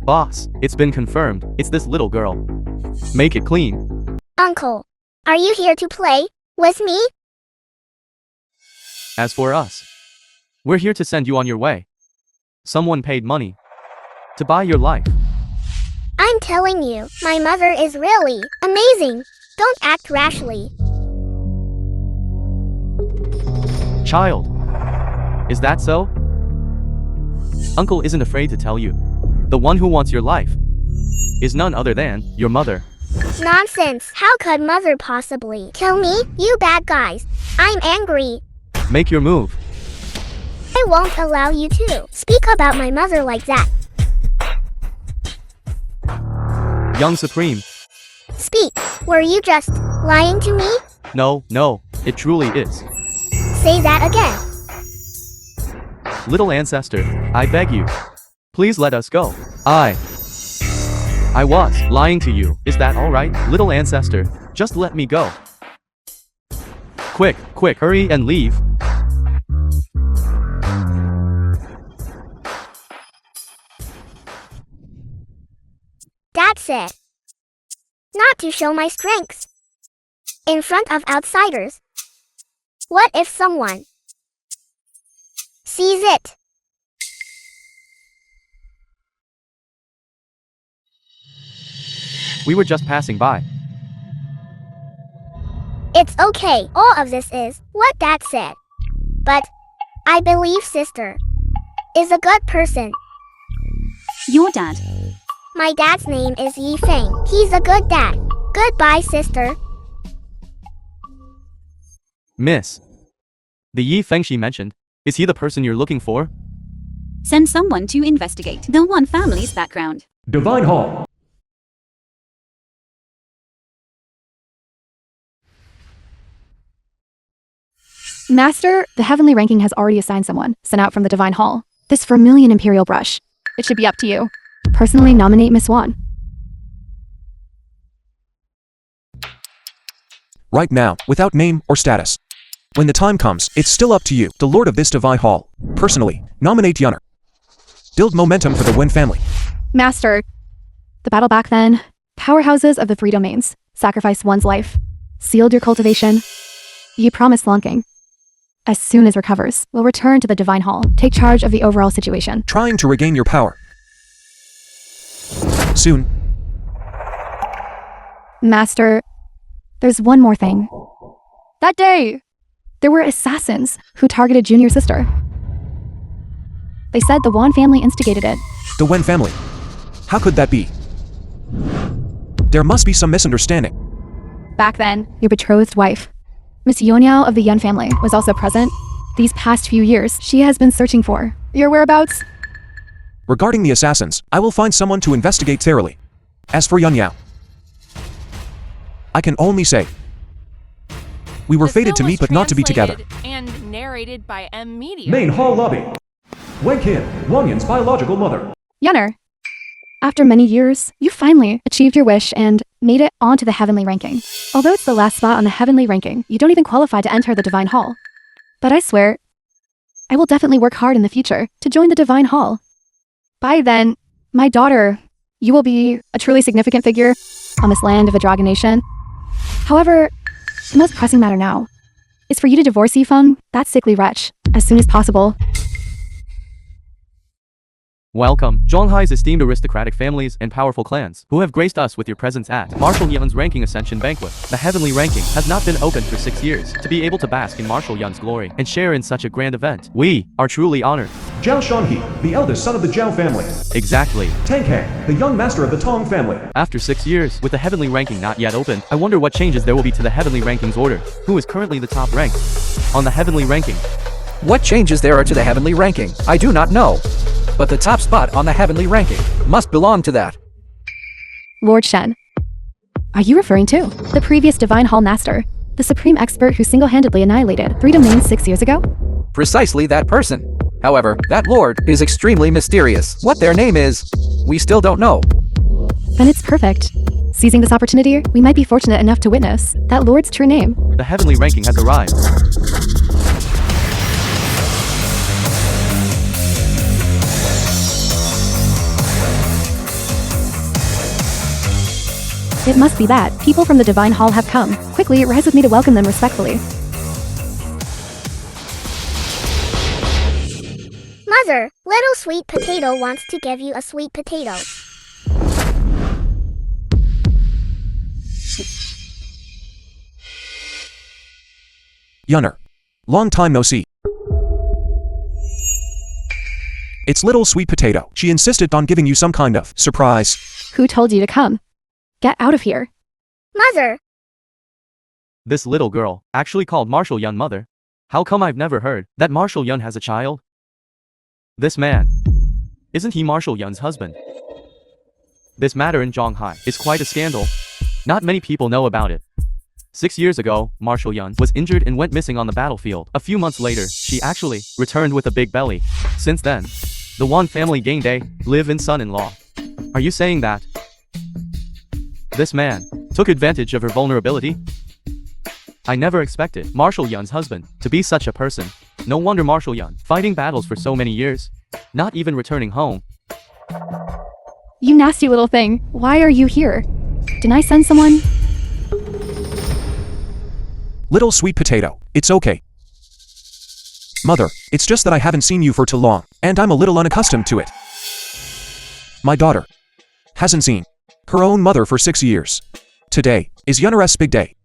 Boss, it's been confirmed, it's this little girl. Make it clean. Uncle, are you here to play with me? As for us, we're here to send you on your way. Someone paid money to buy your life. I'm telling you, my mother is really amazing. Don't act rashly. Child, is that so? Uncle isn't afraid to tell you. The one who wants your life is none other than your mother. Nonsense. How could mother possibly kill me? You bad guys. I'm angry. Make your move. I won't allow you to speak about my mother like that. Young Supreme. Speak. Were you just lying to me? No, it truly is. Say that again. Little ancestor, I beg you. Please let us go. I was lying to you. Is that alright, little ancestor? Just let me go. Quick, hurry and leave. That's it. Not to show my strengths in front of outsiders. What if someone sees it? We were just passing by. It's okay. All of this is what Dad said. But I believe sister is a good person. Your dad. My dad's name is Yifeng. He's a good dad. Goodbye, sister. Miss. The Yi Feng she mentioned, is he the person you're looking for? Send someone to investigate the one family's background. Divine Hall. Master, the heavenly ranking has already assigned someone, sent out from the Divine Hall. This Vermilion Imperial brush. It should be up to you. Personally nominate Miss Wan. Right now, without name or status. When the time comes, it's still up to you, the Lord of this Divine Hall. Personally, nominate Yunner. Build momentum for the Wen family. Master, the battle back then, powerhouses of the three domains, sacrificed one's life, sealed your cultivation. You promised Lonking. As soon as recovers, we'll return to the Divine Hall, take charge of the overall situation. Trying to regain your power. Soon. Master, there's one more thing. That day, there were assassins who targeted Junior Sister. They said the Wan family instigated it. The Wen family. How could that be? There must be some misunderstanding. Back then, your betrothed wife, Miss Yonyao of the Yun family, was also present. These past few years, she has been searching for your whereabouts. Regarding the assassins, I will find someone to investigate thoroughly. As for Yun Yao, I can only say, we were fated to meet but not to be together. And narrated by M Media. Main hall lobby. Wen Qin, Wang Yin's biological mother. Yunner, after many years, you finally achieved your wish and made it onto the heavenly ranking. Although it's the last spot on the heavenly ranking, you don't even qualify to enter the Divine Hall. But I swear, I will definitely work hard in the future to join the Divine Hall. By then, my daughter, you will be a truly significant figure on this land of the Dragon Nation. However, the most pressing matter now is for you to divorce Yifeng, that sickly wretch, as soon as possible. Welcome, Zhuanghai's esteemed aristocratic families and powerful clans, who have graced us with your presence at Marshal Yun's Ranking Ascension Banquet. The heavenly ranking has not been open for 6 years. To be able to bask in Marshal Yun's glory and share in such a grand event, we are truly honored. Zhao Shanhe, the eldest son of the Zhao family. Exactly. Tang Kang, the young master of the Tong family. After 6 years, with the heavenly ranking not yet open, I wonder what changes there will be to the heavenly rankings order. Who is currently the top rank on the heavenly ranking? What changes there are to the heavenly ranking, I do not know. But the top spot on the heavenly ranking must belong to that. Lord Shen. Are you referring to the previous Divine Hall Master, the supreme expert who single-handedly annihilated 3 domains 6 years ago? Precisely that person. However, that lord is extremely mysterious. What their name is, we still don't know. Then it's perfect. Seizing this opportunity, we might be fortunate enough to witness that lord's true name. The heavenly ranking has arrived. It must be that people from the Divine Hall have come. Quickly, rise with me to welcome them respectfully. Mother, little sweet potato wants to give you a sweet potato. Yunner. Long time no see. It's little sweet potato. She insisted on giving you some kind of surprise. Who told you to come? Get out of here. Mother, This little girl, actually called Marshall Yun mother. How come I've never heard that Marshall Yun has a child? This man. Isn't he Marshall Yun's husband? This matter in Zhonghai is quite a scandal. Not many people know about it. 6 years ago, Marshall Yun was injured and went missing on the battlefield. A few months later, she actually returned with a big belly. Since then, the Wan family gained a live-in son-in-law. Are you saying that this man took advantage of her vulnerability? I never expected Marshall Yun's husband to be such a person. No wonder Marshall Yun fighting battles for so many years, not even returning home. You nasty little thing. Why are you here? Didn't I send someone? Little sweet potato. It's okay. Mother, it's just that I haven't seen you for too long, and I'm a little unaccustomed to it. My daughter hasn't seen her own mother for 6 years. Today is Yunner's big day.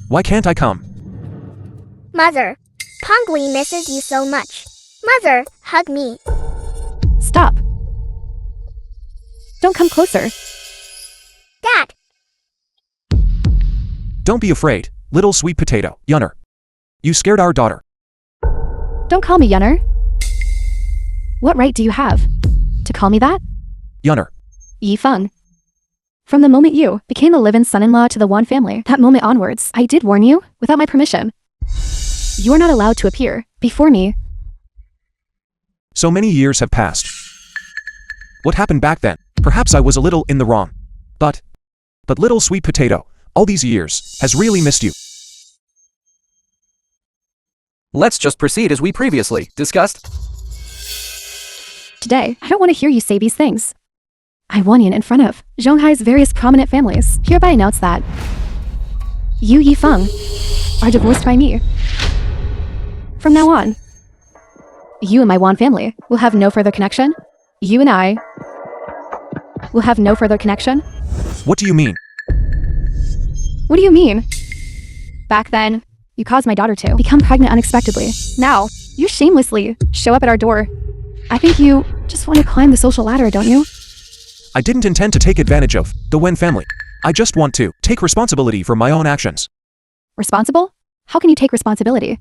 Why can't I come? Mother, Pongli misses you so much. Mother, hug me. Stop. Don't come closer. Dad, Don't be afraid, little sweet potato. Yunner. You scared our daughter. Don't call me Yunner. What right do you have to call me that? Yunner. Yifeng. From the moment you became the live-in son-in-law to the Wan family, that moment onwards, I did warn you, without my permission. You are not allowed to appear before me. So many years have passed. What happened back then? Perhaps I was a little in the wrong. But little sweet potato, all these years, has really missed you. Let's just proceed as we previously discussed. Today, I don't want to hear you say these things. I warn you in front of Zhonghai's various prominent families, hereby announce that you, Yifeng, are divorced by me. From now on, you and my Wan family will have no further connection. You and I will have no further connection. What do you mean? What do you mean? Back then, you caused my daughter to become pregnant unexpectedly. Now, you shamelessly show up at our door. I think you just want to climb the social ladder, don't you? I didn't intend to take advantage of the Wen family. I just want to take responsibility for my own actions. Responsible? How can you take responsibility?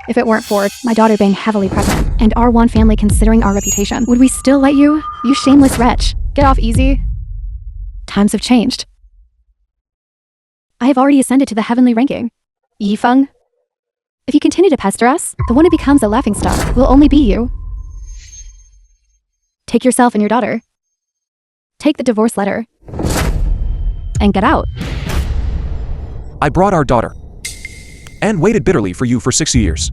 If it weren't for my daughter being heavily pregnant and our Wan family considering our reputation, would we still let you? You shameless wretch. Get off easy. Times have changed. I have already ascended to the heavenly ranking. Yifeng, if you continue to pester us, the one who becomes a laughingstock will only be you. Take yourself and your daughter. Take the divorce letter. And get out. I brought our daughter. And waited bitterly for you for 6 years.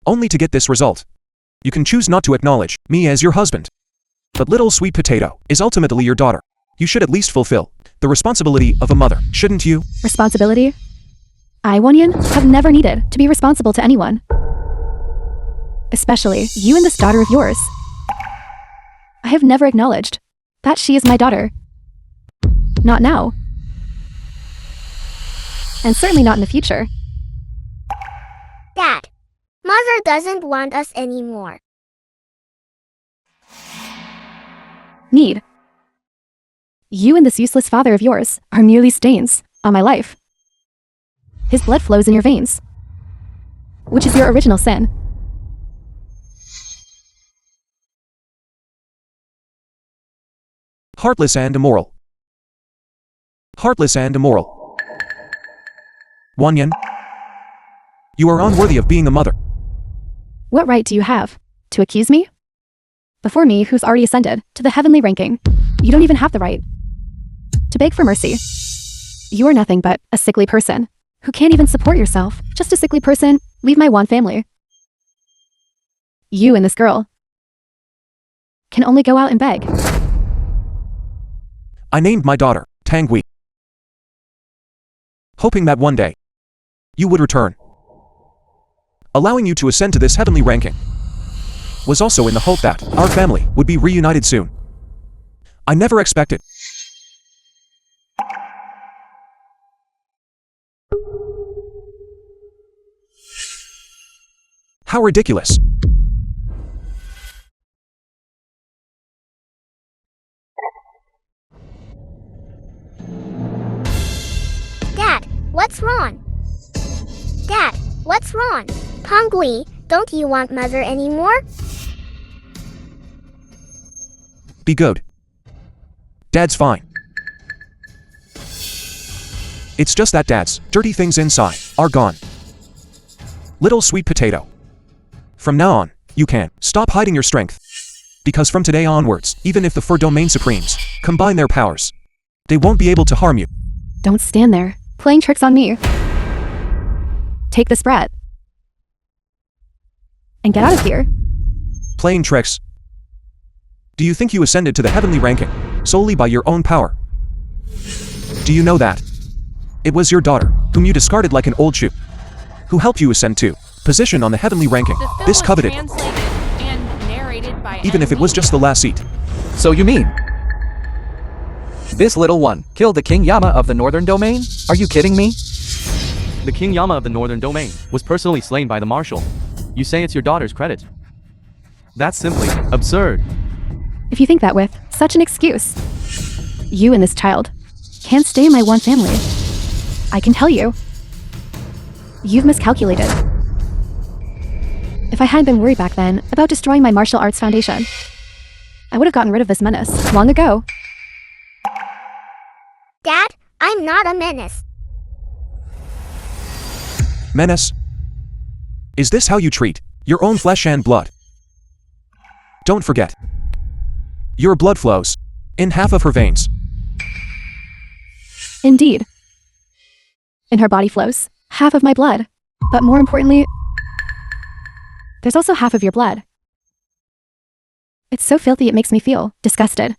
Only to get this result. You can choose not to acknowledge me as your husband. But little sweet potato is ultimately your daughter. You should at least fulfill the responsibility of a mother, shouldn't you? Responsibility? I, Wanyan, have never needed to be responsible to anyone. Especially you and this daughter of yours. I have never acknowledged that she is my daughter. Not now. And certainly not in the future. Dad, Mother doesn't want us anymore. Need. You and this useless father of yours are merely stains on my life. His blood flows in your veins, which is your original sin. Heartless and immoral. Heartless and immoral. Wanyan, you are unworthy of being a mother. What right do you have to accuse me? Before me, who's already ascended to the heavenly ranking, you don't even have the right to beg for mercy. You are nothing but a sickly person who can't even support yourself. Just a sickly person. Leave my Wan family. You and this girl can only go out and beg. I named my daughter Tangui, hoping that one day you would return. Allowing you to ascend to this heavenly ranking was also in the hope that our family would be reunited soon. I never expected. How ridiculous. Dad, what's wrong? Dad, what's wrong? Pangui, don't you want mother anymore? Be good. Dad's fine. It's just that Dad's dirty things inside are gone. Little sweet potato. From now on, you can stop hiding your strength. Because from today onwards, even if the Fur Domain Supremes combine their powers, they won't be able to harm you. Don't stand there, playing tricks on me. Take this brat. And get out of here. Playing tricks. Do you think you ascended to the heavenly ranking solely by your own power? Do you know that it was your daughter, whom you discarded like an old shoe, who helped you ascend to position on the heavenly ranking, The film this was coveted, translated and narrated by even if it was just the last seat? So you mean this little one killed the King Yama of the Northern Domain? Are you kidding me? The King Yama of the Northern Domain was personally slain by the Marshal. You say it's your daughter's credit. That's simply absurd. If you think that with such an excuse, you and this child can't stay in my one family. I can tell you, you've miscalculated. If I hadn't been worried back then about destroying my martial arts foundation, I would have gotten rid of this menace long ago. Dad, I'm not a menace. Menace? Is this how you treat your own flesh and blood? Don't forget, your blood flows in half of her veins. Indeed. In her body flows half of my blood. But more importantly, there's also half of your blood. It's so filthy it makes me feel disgusted.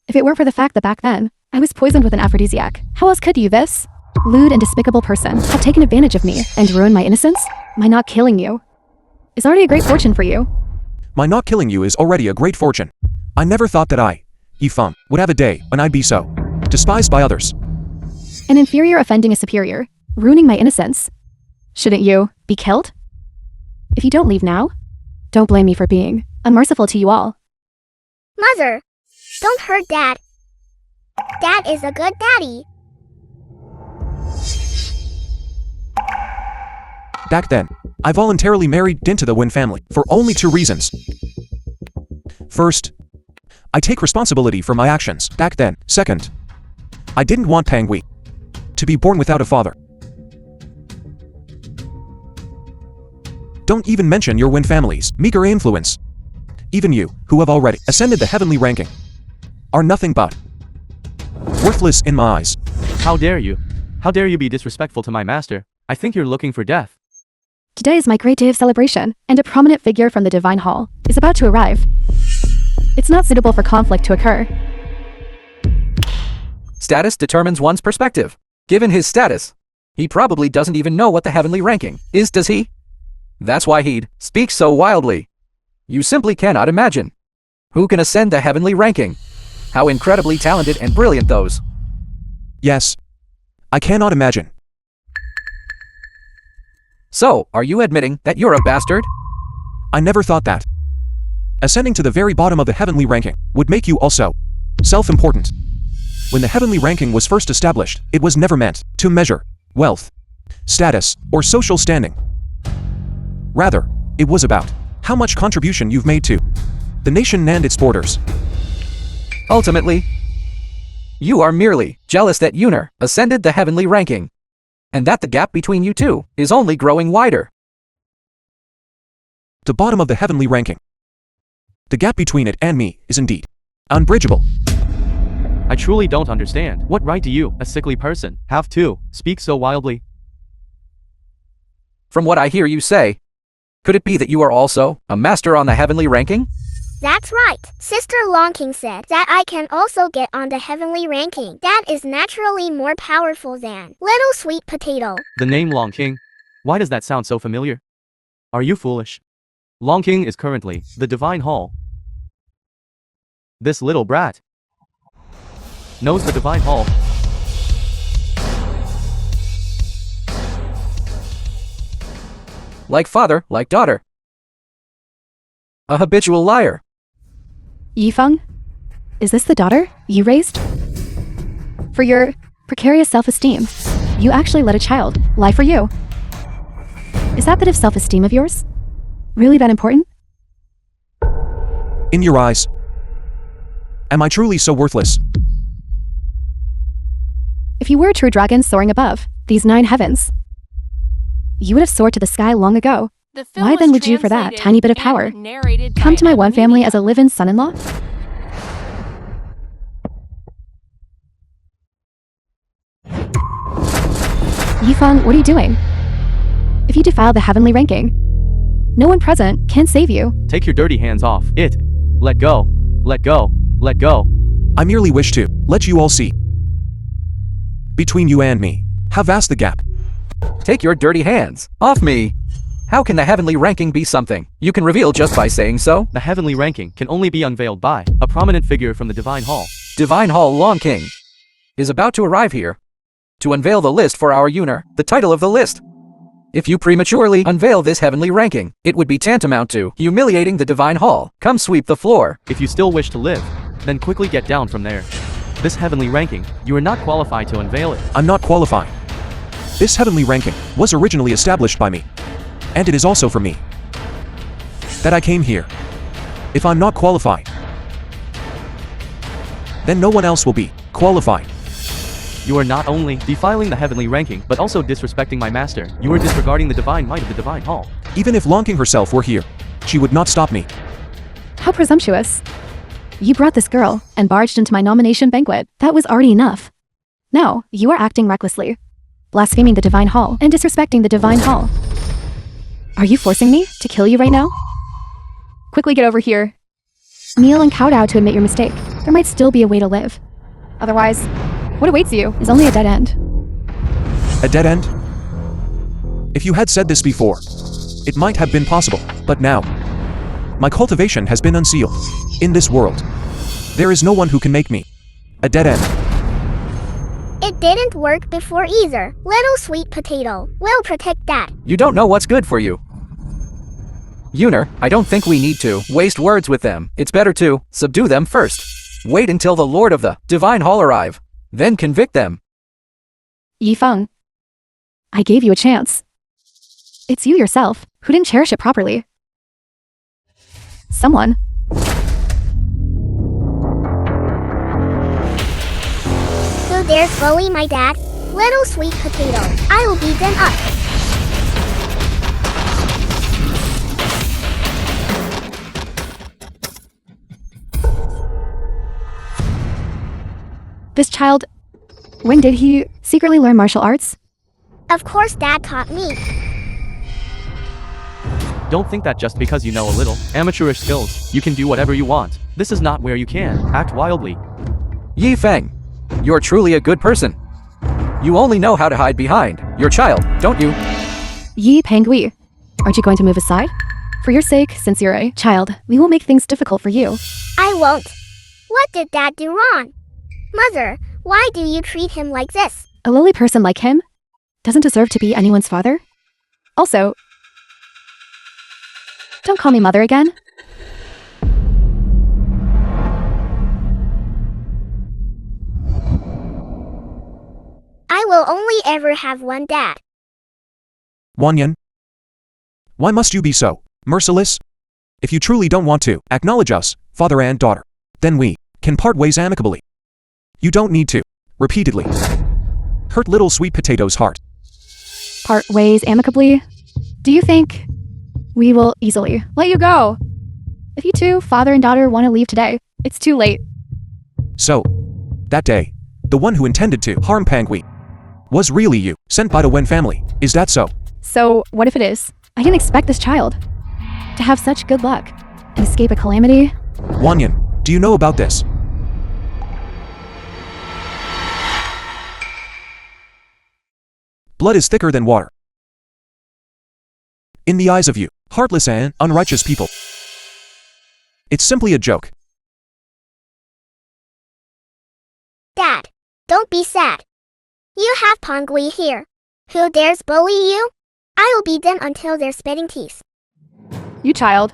If it weren't for the fact that back then, I was poisoned with an aphrodisiac, how else could you, this lewd and despicable person, have taken advantage of me and ruined my innocence? My not killing you is already a great fortune for you. My not killing you is already a great fortune. I never thought that I, Yifeng, would have a day when I'd be so despised by others. An inferior offending a superior, ruining my innocence. Shouldn't you be killed? If you don't leave now, don't blame me for being unmerciful to you all. Mother, don't hurt Dad. Dad is a good daddy. Back then, I voluntarily married into the Wen family for only 2 reasons. First, I take responsibility for my actions back then. Second, I didn't want Pangui to be born without a father. Don't even mention your Wen family's meager influence. Even you, who have already ascended the heavenly ranking, are nothing but worthless in my eyes. How dare you? How dare you be disrespectful to my master? I think you're looking for death. Today is my great day of celebration, and a prominent figure from the Divine Hall is about to arrive. It's not suitable for conflict to occur. Status determines one's perspective. Given his status, he probably doesn't even know what the heavenly ranking is, does he? That's why he'd speak so wildly. You simply cannot imagine. Who can ascend the heavenly ranking? How incredibly talented and brilliant those. Yes, I cannot imagine. So, are you admitting that you're a bastard? I never thought that ascending to the very bottom of the heavenly ranking would make you also self-important. When the heavenly ranking was first established, it was never meant to measure wealth, status, or social standing. Rather, it was about how much contribution you've made to the nation and its borders. Ultimately, you are merely jealous that Yuner ascended the heavenly ranking, and that the gap between you two is only growing wider. The bottom of the heavenly ranking. The gap between it and me is indeed unbridgeable. I truly don't understand. What right do you, a sickly person, have to speak so wildly? From what I hear you say, could it be that you are also a master on the heavenly ranking? That's right. Sister Longking said that I can also get on the heavenly ranking. That is naturally more powerful than Little Sweet Potato. The name Long King? Why does that sound so familiar? Are you foolish? Long King is currently the Divine Hall. This little brat knows the Divine Hall. Like father, like daughter. A habitual liar. Yifeng? Is this the daughter you raised? For your precarious self-esteem, you actually let a child lie for you. Is that bit of self-esteem of yours really that important? In your eyes, am I truly so worthless? If you were a true dragon soaring above these 9 heavens, you would have soared to the sky long ago. The film Why was then would you for that translated tiny bit of and power narrated come by to my one family Emily. as a live-in son-in-law? Yifeng, what are you doing? If you defile the heavenly ranking, no one present can save you. Take your dirty hands off it. Let go. Let go. Let go. I merely wish to let you all see. Between you and me, how vast the gap. Take your dirty hands off me. How can the heavenly ranking be something you can reveal just by saying so? The heavenly ranking can only be unveiled by a prominent figure from the Divine Hall. Divine Hall Long King is about to arrive here to unveil the list for our Uner, the title of the list. If you prematurely unveil this heavenly ranking, it would be tantamount to humiliating the Divine Hall. Come sweep the floor. If you still wish to live, then quickly get down from there. This heavenly ranking, you are not qualified to unveil it. I'm not qualified. This heavenly ranking was originally established by me. And it is also for me that I came here. If I'm not qualified, then no one else will be qualified. You are not only defiling the heavenly ranking, but also disrespecting my master. You are disregarding the divine might of the Divine Hall. Even if Longking herself were here, she would not stop me. How presumptuous. You brought this girl and barged into my nomination banquet. That was already enough. Now, you are acting recklessly, blaspheming the Divine Hall and disrespecting the Divine Hall. Are you forcing me to kill you right now? Quickly get over here. Kneel and kowtow to admit your mistake. There might still be a way to live. Otherwise, what awaits you is only a dead end. A dead end? If you had said this before, it might have been possible, but now, my cultivation has been unsealed. In this world, there is no one who can make me a dead end. It didn't work before either. Little Sweet Potato will protect that. You don't know what's good for you. Uner, I don't think we need to waste words with them. It's better to subdue them first. Wait until the Lord of the Divine Hall arrive, then convict them. Yifeng, I gave you a chance. It's you yourself who didn't cherish it properly. Someone. Who dares bully my dad? Little Sweet Potato, I will beat them up. This child, when did he secretly learn martial arts? Of course Dad taught me. Don't think that just because you know a little amateurish skills, you can do whatever you want. This is not where you can act wildly. Yifeng, you're truly a good person. You only know how to hide behind your child, don't you? Yi Pengui, aren't you going to move aside? For your sake, since you're a child, we will make things difficult for you. I won't. What did Dad do wrong? Mother, why do you treat him like this? A lowly person like him doesn't deserve to be anyone's father. Also, don't call me mother again. I will only ever have one dad. Wanyan, why must you be so merciless? If you truly don't want to acknowledge us, father and daughter, then we can part ways amicably. You don't need to repeatedly hurt Little Sweet Potato's heart. Part ways amicably? Do you think we will easily let you go? If you two, father and daughter, want to leave today, it's too late. So, that day, the one who intended to harm Pangui was really you, sent by the Wen family. Is that so? So, what if it is? I didn't expect this child to have such good luck and escape a calamity Wanyan, do you know about this? Blood is thicker than water. In the eyes of you, heartless and unrighteous people. It's simply a joke. Dad, don't be sad. You have Pongui here. Who dares bully you? I will beat them until they're spitting teeth. You child.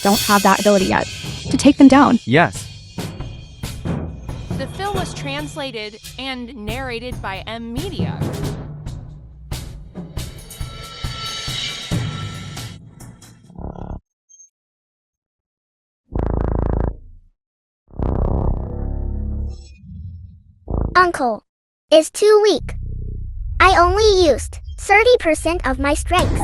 Don't have that ability yet. To take them down. Yes. The film was translated and narrated by M Media. Uncle is too weak. I only used 30% of my strength.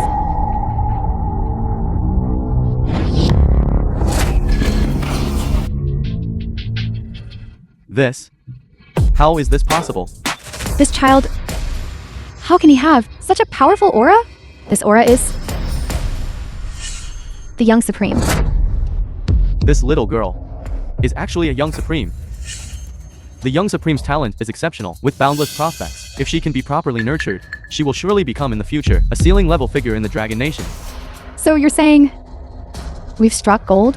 This? How is this possible? This child... How can he have such a powerful aura? This aura is... the Young Supreme. This little girl is actually a Young Supreme. The Young Supreme's talent is exceptional, with boundless prospects. If she can be properly nurtured, she will surely become in the future a ceiling-level figure in the Dragon Nation. So you're saying... we've struck gold?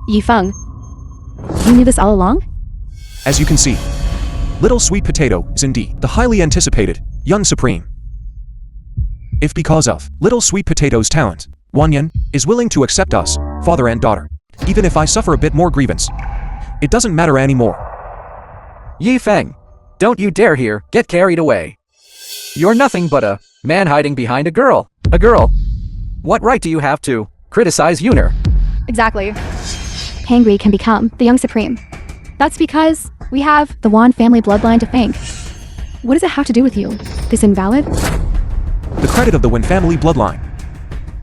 Yifeng, you knew this all along? As you can see, Little Sweet Potato is indeed the highly anticipated Young Supreme. If because of Little Sweet Potato's talent, Wanyan is willing to accept us, father and daughter, even if I suffer a bit more grievance, it doesn't matter anymore. Yifeng, don't you dare here get carried away. You're nothing but a man hiding behind a girl. A girl. What right do you have to criticize Yuner? Exactly. Pangui can become the Young Supreme. That's because we have the Wan family bloodline to thank. What does it have to do with you? This invalid? The credit of the Wen family bloodline.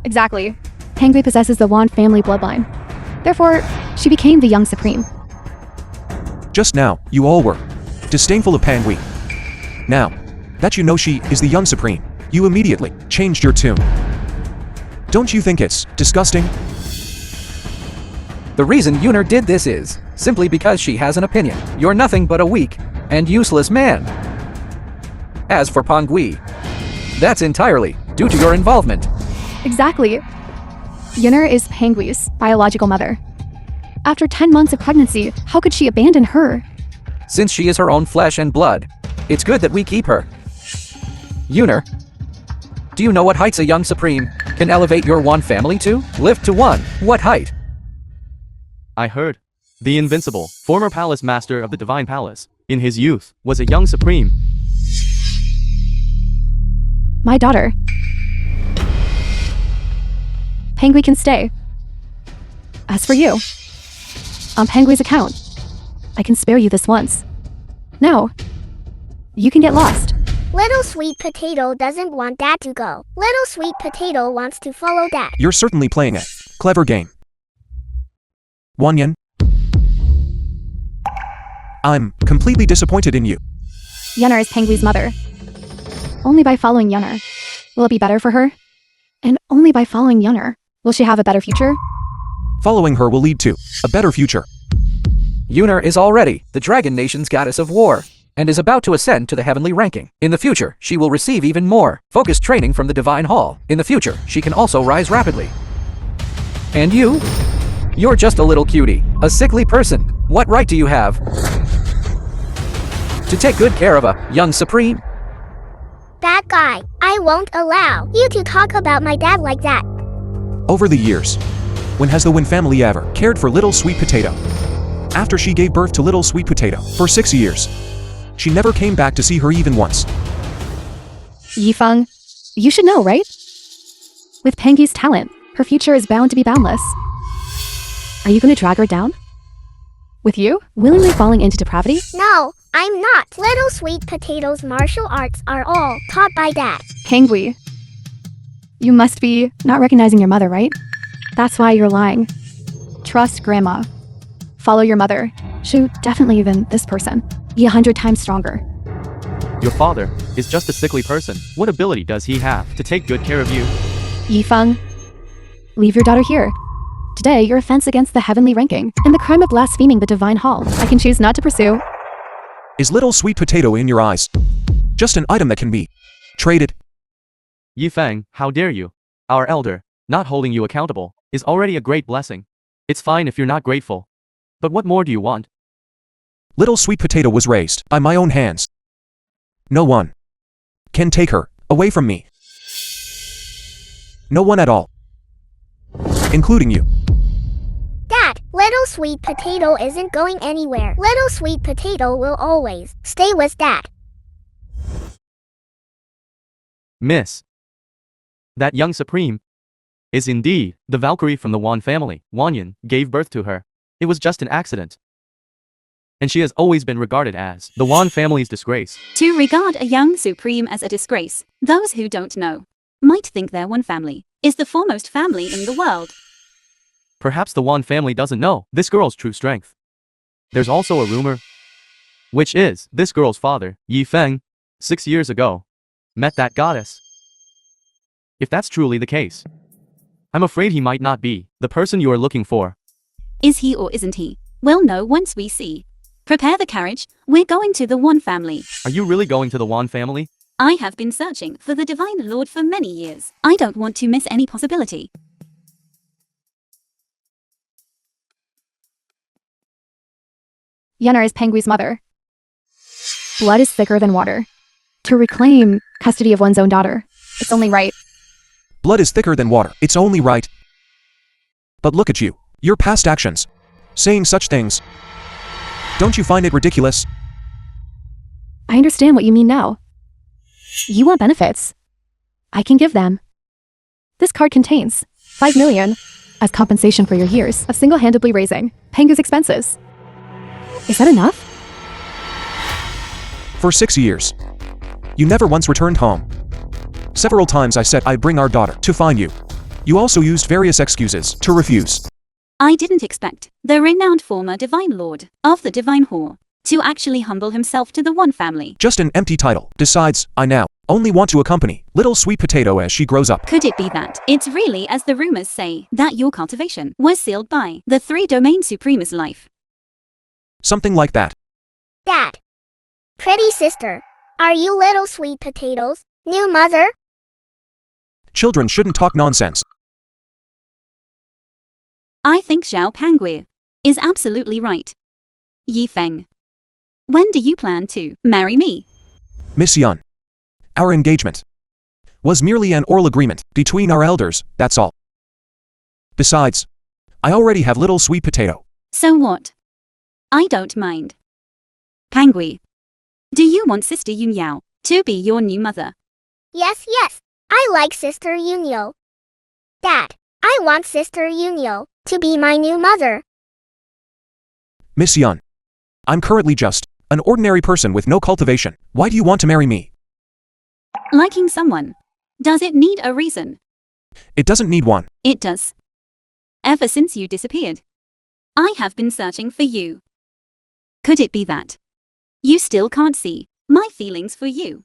Exactly. Pangui possesses the Wan family bloodline. Therefore, she became the Young Supreme. Just now, you all were disdainful of Pangui. Now that you know she is the Young Supreme, you immediately changed your tune. Don't you think it's disgusting? The reason Yuner did this is simply because she has an opinion. You're nothing but a weak and useless man. As for Pongui, that's entirely due to your involvement. Exactly. Yuner is Pangui's biological mother. After 10 months of pregnancy, how could she abandon her? Since she is her own flesh and blood, it's good that we keep her. Yuner, do you know what heights a Young Supreme can elevate your Wan family to? Lift to one. What height? I heard. The invincible, former palace master of the Divine Palace, in his youth, was a Young Supreme. My daughter. Pangui can stay. As for you, on Pangui's account, I can spare you this once. Now, you can get lost. Little Sweet Potato doesn't want Dad to go. Little Sweet Potato wants to follow Dad. You're certainly playing a clever game. Wanyan, I'm completely disappointed in you. Yuner is Pangui's mother. Only by following Yuner will it be better for her. And only by following Yuner will she have a better future. Following her will lead to a better future. Yuner is already the Dragon Nation's goddess of war, and is about to ascend to the heavenly ranking. In the future, she will receive even more focused training from the Divine Hall. In the future, she can also rise rapidly. And you? You're just a little cutie, a sickly person. What right do you have to take good care of a Young Supreme? That guy, I won't allow you to talk about my dad like that. Over the years, when has the Wen family ever cared for Little Sweet Potato? After she gave birth to Little Sweet Potato for 6 years, she never came back to see her even once. Yifeng, you should know, right? With Pangui's talent, her future is bound to be boundless. Are you going to drag her down? With you? Willingly falling into depravity? No, I'm not. Little Sweet Potato's martial arts are all taught by Dad. Pangui, you must be not recognizing your mother, right? That's why you're lying. Trust Grandma. Follow your mother. She'll definitely even this person be 100 times stronger. Your father is just a sickly person. What ability does he have to take good care of you? Yifeng, Leave your daughter here. Today, your offense against the heavenly ranking and the crime of blaspheming the divine hall, I can choose not to pursue. Is little sweet potato in your eyes just an item that can be traded? Yifeng, how dare you? Our elder, not holding you accountable, is already a great blessing. It's fine if you're not grateful. But what more do you want? Little sweet potato was raised by my own hands. No one can take her away from me. No one at all. Including you. Dad, little sweet potato isn't going anywhere. Little sweet potato will always stay with Dad. Miss. That young supreme is indeed the Valkyrie from the Wan family. Wanyan gave birth to her. It was just an accident. And she has always been regarded as the Wan family's disgrace. To regard a young supreme as a disgrace, those who don't know might think their one family is the foremost family in the world. Perhaps the Wan family doesn't know this girl's true strength. There's also a rumor, which is this girl's father, Yifeng, 6 years ago, met that goddess. If that's truly the case, I'm afraid he might not be the person you are looking for. Is he or isn't he? We'll know once we see. Prepare the carriage, we're going to the Wan family. Are you really going to the Wan family? I have been searching for the Divine Lord for many years. I don't want to miss any possibility. Yenna is Pengui's mother. Blood is thicker than water. To reclaim custody of one's own daughter, it's only right. Blood is thicker than water. It's only right. But look at you. Your past actions. Saying such things. Don't you find it ridiculous? I understand what you mean now. You want benefits. I can give them. This card contains 5 million as compensation for your years of single-handedly raising Pengu's expenses. Is that enough? For 6 years. You never once returned home. Several times I said I'd bring our daughter to find you. You also used various excuses to refuse. I didn't expect the renowned former Divine Lord of the Divine Hall to actually humble himself to the One family. Just an empty title. Besides, I now only want to accompany little sweet potato as she grows up. Could it be that it's really as the rumors say that your cultivation was sealed by the 3-domain supreme's life? Something like that. Dad. Pretty sister. Are you little sweet potato's new mother? Children shouldn't talk nonsense. I think Xiao Pangui is absolutely right. Yifeng, when do you plan to marry me? Miss Yun. Our engagement was merely an oral agreement between our elders, that's all. Besides, I already have little sweet potato. So what? I don't mind. Pangui, do you want Sister Yun Yao to be your new mother? Yes, yes. I like Sister Yunyo. Dad, I want Sister Yunyo to be my new mother. Miss Yun. I'm currently just an ordinary person with no cultivation. Why do you want to marry me? Liking someone. Does it need a reason? It doesn't need one. It does. Ever since you disappeared, I have been searching for you. Could it be that you still can't see my feelings for you?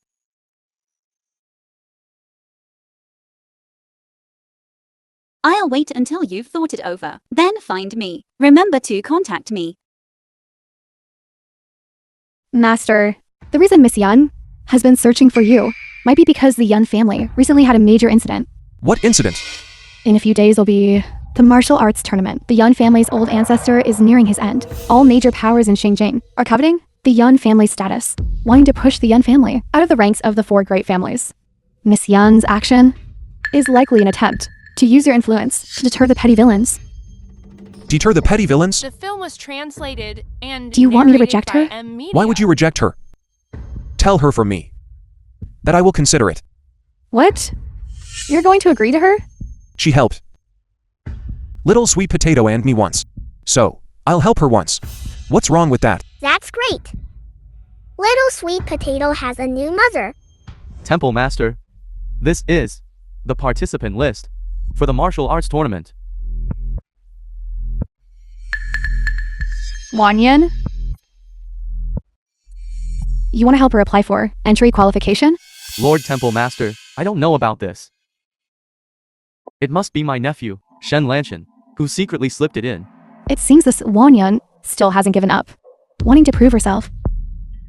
I'll wait until you've thought it over. Then find me. Remember to contact me. Master, the reason Miss Yun has been searching for you might be because the Yun family recently had a major incident. What incident? In a few days will be the martial arts tournament. The Yun family's old ancestor is nearing his end. All major powers in Xinjiang are coveting the Yun family's status, wanting to push the Yun family out of the ranks of the 4 great families. Miss Yun's action is likely an attempt to use your influence to deter the petty villains. Deter the petty villains? The film was translated and Do you want me to narrated reject by her? M Media. Why would you reject her? Tell her for me that I will consider it. What? You're going to agree to her? She helped little sweet potato and me once. So, I'll help her once. What's wrong with that? That's great. Little sweet potato has a new mother. Temple Master. This is the participant list for the martial arts tournament. Wanyan? You want to help her apply for entry qualification? Lord Temple Master, I don't know about this. It must be my nephew. Shen Lanchen, who secretly slipped it in. It seems this Wanyan still hasn't given up, wanting to prove herself.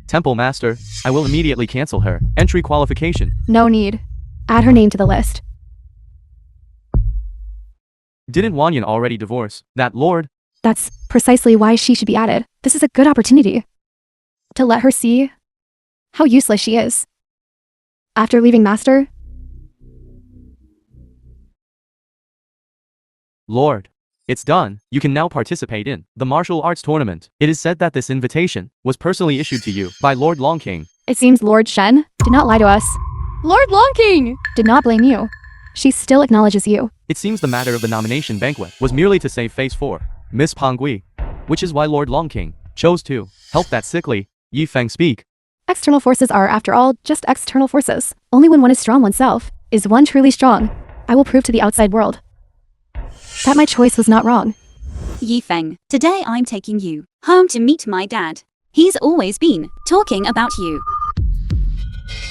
Temple Master, I will immediately cancel her entry qualification. No need. Add her name to the list. Didn't Wanyan already divorce that lord? That's precisely why she should be added. This is a good opportunity to let her see how useless she is. After leaving Master, Lord, it's done. You can now participate in the martial arts tournament. It is said that this invitation was personally issued to you by Lord Longking. it seems Lord Shen did not lie to us. Lord Longking did not blame you. She still acknowledges you. It seems the matter of the nomination banquet was merely to save face for Miss Pongui, which is why Lord Longking chose to help that sickly Yi Feng speak. External forces are, after all, just external forces. Only when one is strong oneself is one truly strong. I will prove to the outside world that my choice was not wrong. Yifeng, today I'm taking you home to meet my dad. He's always been talking about you.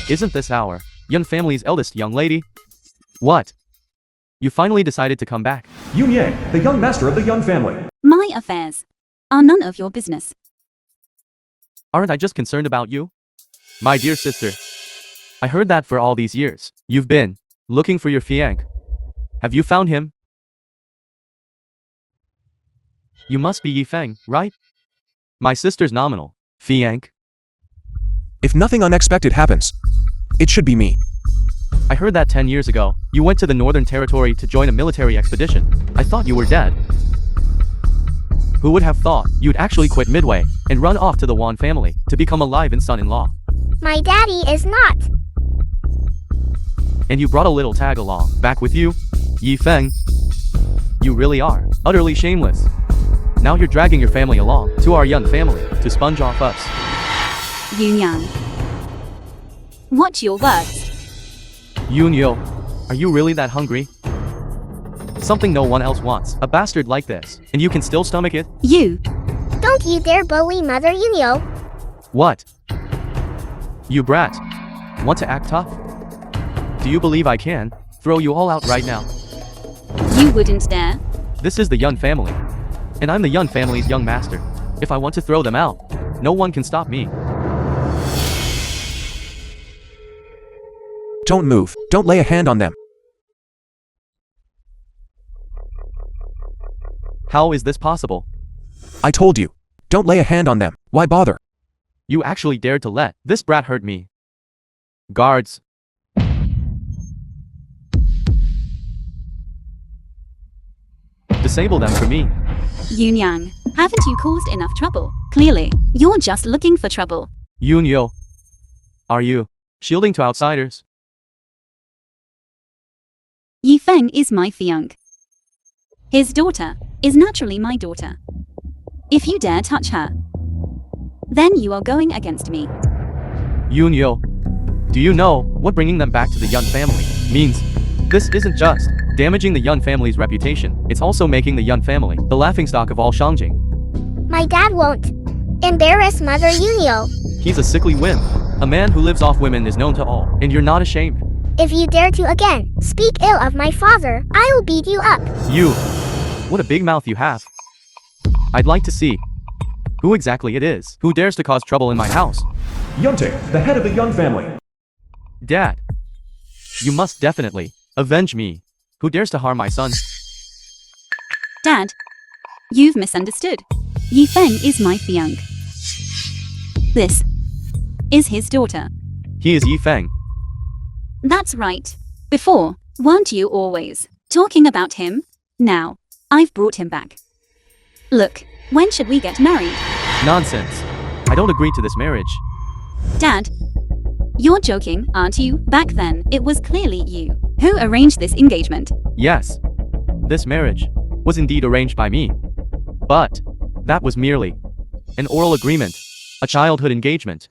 Isn't this our Yun family's eldest young lady? What? You finally decided to come back. Yun Yang, the young master of the Yun family. My affairs are none of your business. Aren't I just concerned about you? My dear sister, I heard that for all these years, you've been looking for your fiancé. Have you found him? You must be Yifeng, right? My sister's nominal fiancé. If nothing unexpected happens, it should be me. I heard that 10 years ago, you went to the Northern Territory to join a military expedition. I thought you were dead. Who would have thought you'd actually quit midway and run off to the Wan family to become a live-in son-in-law? My daddy is not. And you brought a little tag along, back with you? Yifeng. You really are utterly shameless. Now you're dragging your family along to our Yun family to sponge off us. Yunyang. Watch your words. Yun Yo, are you really that hungry? Something no one else wants, a bastard like this, and you can still stomach it? You. Don't you dare bully Mother Yunyo. What? You brat. Want to act tough? Do you believe I can throw you all out right now? You wouldn't dare. This is the Yun family, and I'm the Yun family's young master. If I want to throw them out, no one can stop me. Don't move. Don't lay a hand on them. How is this possible? I told you. Don't lay a hand on them. Why bother? You actually dared to let this brat hurt me. Guards. Disable them for me. Yunyang, haven't you caused enough trouble? Clearly, you're just looking for trouble. Yun Yo. Are you shielding to outsiders? Yifeng is my fiancé. His daughter is naturally my daughter. If you dare touch her, then you are going against me. Yun Yo. Do you know what bringing them back to the Yun family means? This isn't just damaging the Yun family's reputation, it's also making the Yun family the laughingstock of all Shangjing. My dad won't embarrass Mother Yunyo. He's a sickly wimp. A man who lives off women is known to all, and you're not ashamed. If you dare to again speak ill of my father, I will beat you up. You. What a big mouth you have. I'd like to see who exactly it is who dares to cause trouble in my house. Yunting, the head of the Yun family. Dad. You must definitely avenge me. Who dares to harm my son? Dad, you've misunderstood. Yifeng is my fiancé. This is his daughter. He is Yifeng. That's right. Before, weren't you always talking about him? Now, I've brought him back. Look, when should we get married? Nonsense. I don't agree to this marriage. Dad, you're joking, aren't you? Back then, it was clearly you who arranged this engagement. Yes. This marriage was indeed arranged by me. But that was merely an oral agreement, a childhood engagement.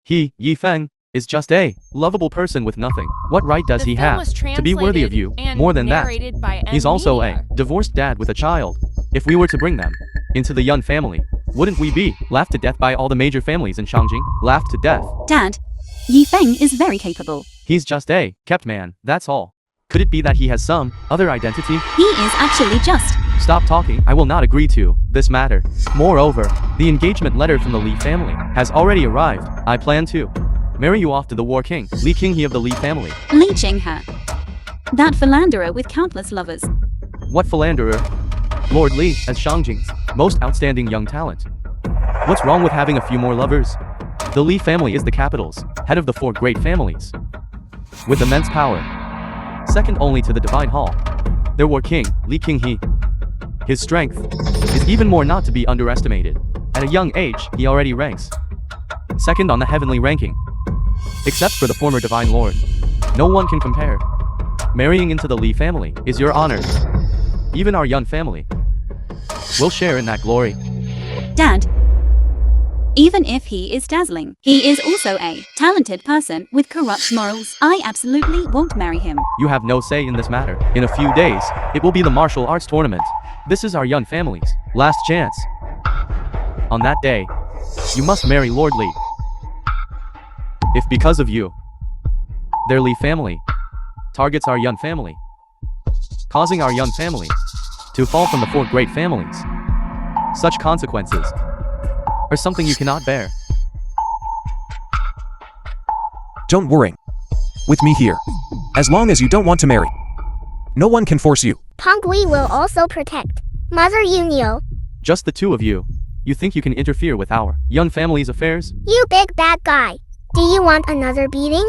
He, Yifeng, is just a lovable person with nothing. What right does he have to be worthy of you? More than that, he's also a divorced dad with a child. If we were to bring them into the Yun family, wouldn't we be laughed to death by all the major families in Shangjing? Laughed to death. Dad, Yifeng is very capable. He's just a kept man, that's all. Could it be that he has some other identity? He is actually just. Stop talking. I will not agree to this matter. Moreover, the engagement letter from the Li family has already arrived. I plan to marry you off to the War King, Li Qinghe of the Li family. Li Qinghe. That philanderer with countless lovers. What philanderer? Lord Li, as Shangjing's most outstanding young talent. What's wrong with having a few more lovers? The Li family is the capital's head of the 4 great families, with immense power, second only to the Divine Hall. Their War King, Li Qinghe. His strength is even more not to be underestimated. At a young age, he already ranks second on the heavenly ranking. Except for the former Divine Lord, no one can compare. Marrying into the Li family is your honor. Even our Yun family will share in that glory. Dad. Even if he is dazzling, he is also a talented person with corrupt morals. I absolutely won't marry him. You have no say in this matter. In a few days, it will be the martial arts tournament. This is our Yun family's last chance. On that day, you must marry Lord Li. If because of you, their Li family targets our Yun family, causing our Yun family to fall from the 4 great families, such consequences are something you cannot bear. Don't worry. With me here. As long as you don't want to marry, no one can force you. Penghui will also protect Mother Yunyo. Just the 2 of you. You think you can interfere with our Yun family's affairs? You big bad guy. Do you want another beating?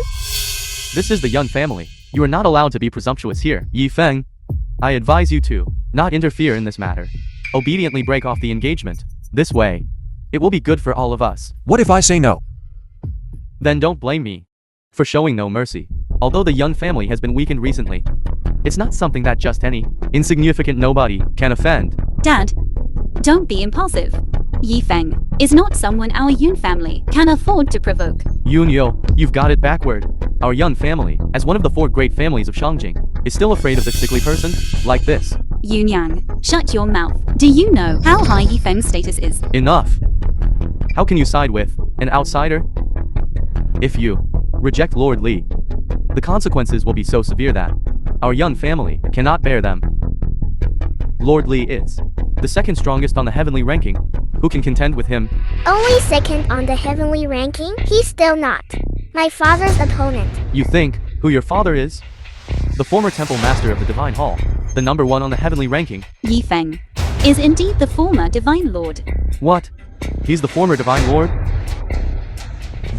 This is the Yun family. You are not allowed to be presumptuous here. Yi Feng, I advise you to not interfere in this matter. Obediently break off the engagement. This way, it will be good for all of us. What if I say no? Then don't blame me for showing no mercy. Although the Yun family has been weakened recently, it's not something that just any insignificant nobody can offend. Dad. Don't be impulsive. Yi Feng is not someone our Yun family can afford to provoke. Yunyo, you've got it backward. Our Yun family, as one of the 4 great families of Shangjing, is still afraid of the sickly person like this. Yun Yang, shut your mouth. Do you know how high Yi Feng's status is? Enough. How can you side with an outsider? If you reject Lord Li, the consequences will be so severe that our Yun family cannot bear them. Lord Li is the 2nd strongest on the heavenly ranking. Who can contend with him? Only second on the heavenly ranking? He's still not my father's opponent. You think who your father is? The former temple master of the Divine Hall, the number 1 on the heavenly ranking. Yi Feng is indeed the former Divine Lord. What? He's the former Divine Lord?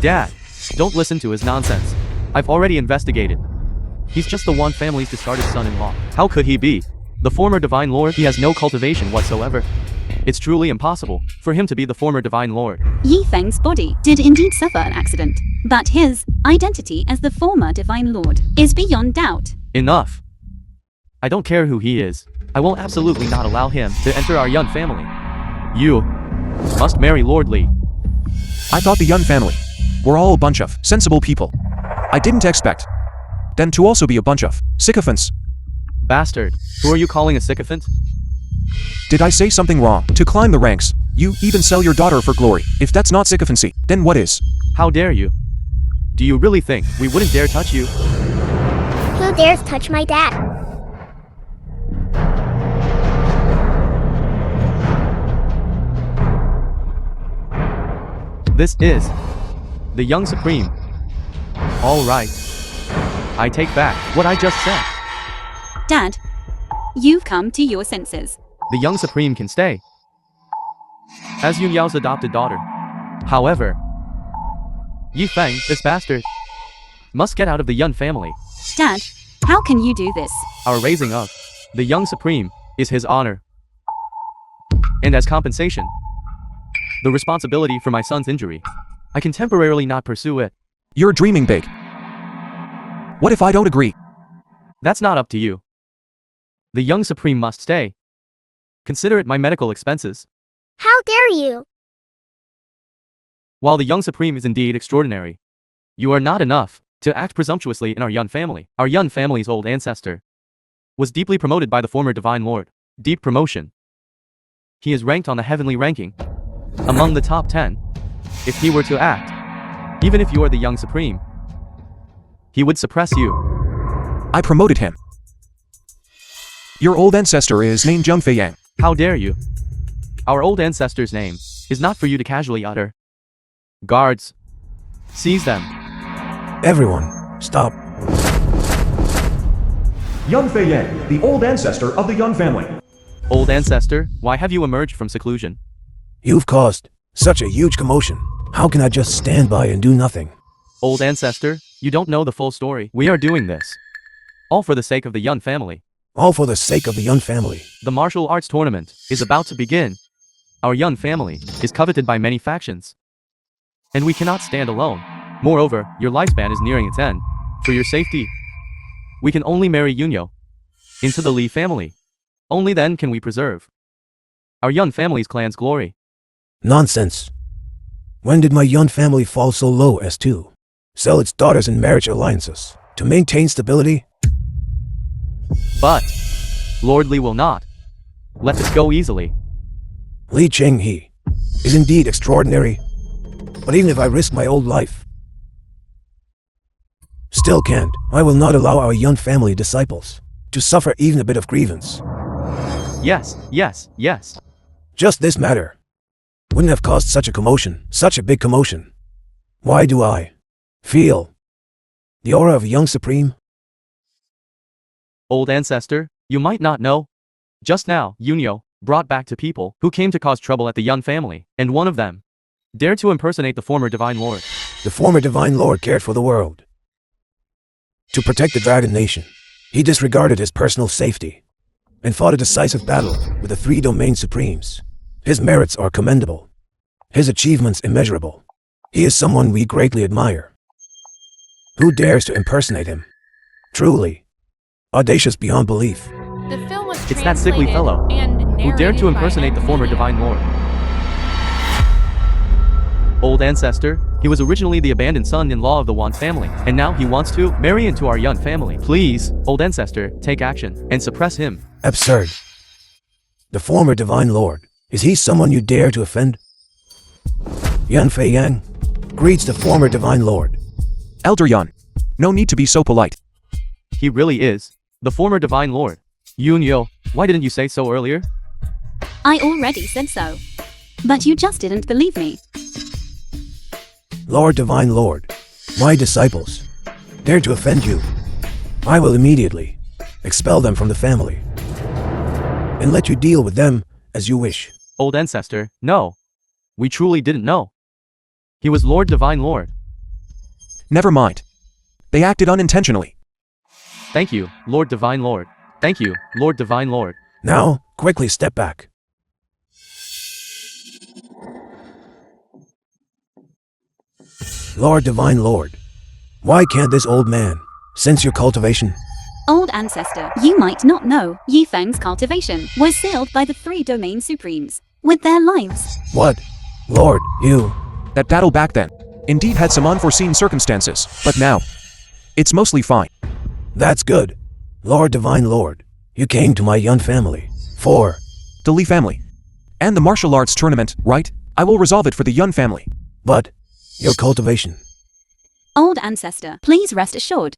Dad, don't listen to his nonsense. I've already investigated. He's just the one family's discarded son-in-law. How could he be the former Divine Lord? He has no cultivation whatsoever. It's truly impossible for him to be the former Divine Lord. Yi Feng's body did indeed suffer an accident, but his identity as the former Divine Lord is beyond doubt. Enough. I don't care who he is. I will absolutely not allow him to enter our Yun family. You must marry Lord Li. I thought the Yun family were all a bunch of sensible people. I didn't expect them to also be a bunch of sycophants. Bastard, who are you calling a sycophant? Did I say something wrong? To climb the ranks, you even sell your daughter for glory. If that's not sycophancy, then what is? How dare you? Do you really think we wouldn't dare touch you? Who dares touch my dad? This is the young supreme. All right. I take back what I just said. Dad, you've come to your senses. The young supreme can stay as Yun Yao's adopted daughter. However, Yi Feng, this bastard, must get out of the Yun family. Dad, how can you do this? Our raising of the young supreme is his honor. And as compensation, the responsibility for my son's injury, I can temporarily not pursue it. You're dreaming big. What if I don't agree? That's not up to you. The young supreme must stay. Consider it my medical expenses. How dare you? While the young supreme is indeed extraordinary, you are not enough to act presumptuously in our Yun family. Our Yun family's old ancestor was deeply promoted by the former Divine Lord. Deep promotion. He is ranked on the heavenly ranking among the top 10. If he were to act, even if you are the young supreme, he would suppress you. I promoted him. Your old ancestor is named Zheng Feiyang. How dare you? Our old ancestor's name is not for you to casually utter. Guards, seize them. Everyone, stop. Yun Feiyang, the old ancestor of the Yun family. Old ancestor, why have you emerged from seclusion? You've caused such a huge commotion. How can I just stand by and do nothing? Old ancestor, you don't know the full story. We are doing this all for the sake of the Yun family. All for the sake of the Yun family. The martial arts tournament is about to begin. Our Yun family is coveted by many factions, and we cannot stand alone. Moreover, your lifespan is nearing its end. For your safety, we can only marry Yunyo into the Li family. Only then can we preserve our Yun family's clan's glory. Nonsense. When did my Yun family fall so low as to sell its daughters in marriage alliances to maintain stability? But Lord Li will not let this go easily. Li Cheng-he is indeed extraordinary, but even if I risk my old life, still can't. I will not allow our Yun family disciples to suffer even a bit of grievance. Yes, yes, yes. Just this matter wouldn't have caused such a commotion, such a big commotion. Why do I feel the aura of a young supreme? Old ancestor, you might not know. Just now, Yunyo brought back to people who came to cause trouble at the Yun family, and one of them dared to impersonate the former Divine Lord. The former Divine Lord cared for the world. To protect the Dragon Nation, he disregarded his personal safety and fought a decisive battle with the three domain supremes. His merits are commendable, his achievements immeasurable. He is someone we greatly admire. Who dares to impersonate him? Truly audacious beyond belief. The film was It's that sickly translated fellow and who dared to narrated by impersonate the former Enlightenment. Divine Lord. Old ancestor, he was originally the abandoned son-in-law of the Wan family, and now he wants to marry into our Yun family. Please, old ancestor, take action and suppress him. Absurd. The former Divine Lord, is he someone you dare to offend? Yun Feiyang greets the former Divine Lord. Elder Yun, no need to be so polite. He really is the former Divine Lord. Yunyo, why didn't you say so earlier? I already said so. But you just didn't believe me. Lord Divine Lord, my disciples dare to offend you. I will immediately expel them from the family and let you deal with them as you wish. Old ancestor, no. We truly didn't know. He was Lord Divine Lord. Never mind. They acted unintentionally. Thank you, Lord Divine Lord. Thank you, Lord Divine Lord. Now, quickly step back. Lord Divine Lord, why can't this old man sense your cultivation? Old ancestor, you might not know, Yifeng's cultivation was sealed by the three domain supremes with their lives. What? Lord, you... That battle back then indeed had some unforeseen circumstances, but now, it's mostly fine. That's good. Lord Divine Lord, you came to my Yun family for... The Li family. And the martial arts tournament, right? I will resolve it for the Yun family. But your cultivation... Old ancestor, please rest assured.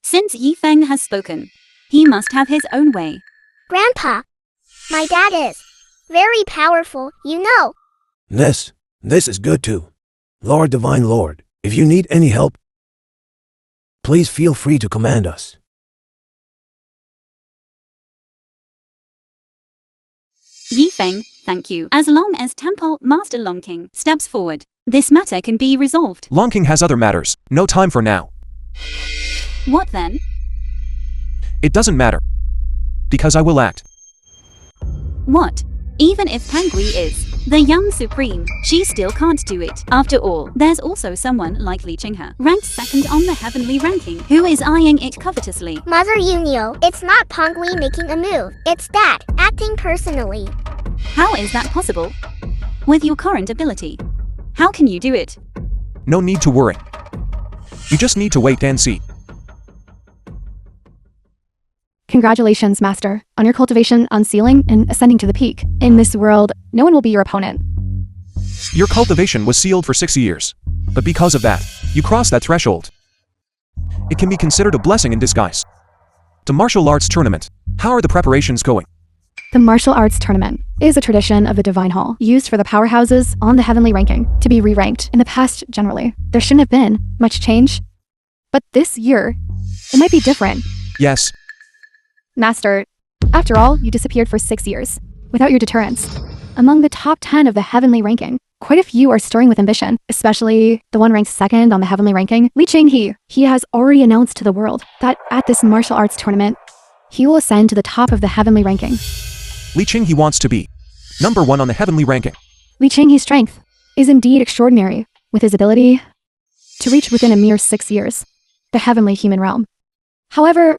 Since Yifeng has spoken, he must have his own way. Grandpa, my dad is very powerful, you know. This is good too. Lord Divine Lord, if you need any help, please feel free to command us. Yifeng, thank you. As long as Temple Master Longking steps forward, this matter can be resolved. Longking has other matters. No time for now. What then? It doesn't matter. Because I will act. What? Even if Pangui is the young supreme, she still can't do it. After all, there's also someone like Li Qinghe, ranked second on the heavenly ranking, who is eyeing it covetously. Mother Yunyo, it's not Pongli making a move. It's Dad, acting personally. How is that possible? With your current ability, how can you do it? No need to worry. You just need to wait and see. Congratulations, Master, on your cultivation, unsealing, and ascending to the peak. In this world, no one will be your opponent. Your cultivation was sealed for 6 years. But because of that, you crossed that threshold. It can be considered a blessing in disguise. The martial arts tournament. How are the preparations going? The martial arts tournament is a tradition of the Divine Hall, used for the powerhouses on the heavenly ranking to be re-ranked. In the past, generally, there shouldn't have been much change. But this year, it might be different. Yes. Master, after all, you disappeared for 6 years, without your deterrence. Among the top 10 of the heavenly ranking, quite a few are stirring with ambition, especially the one ranked second on the heavenly ranking, Li Qinghe. He has already announced to the world that at this martial arts tournament, he will ascend to the top of the heavenly ranking. Li Qinghe wants to be number 1 on the heavenly ranking. Li Qinghe's strength is indeed extraordinary, with his ability to reach within a mere 6 years the heavenly human realm. However,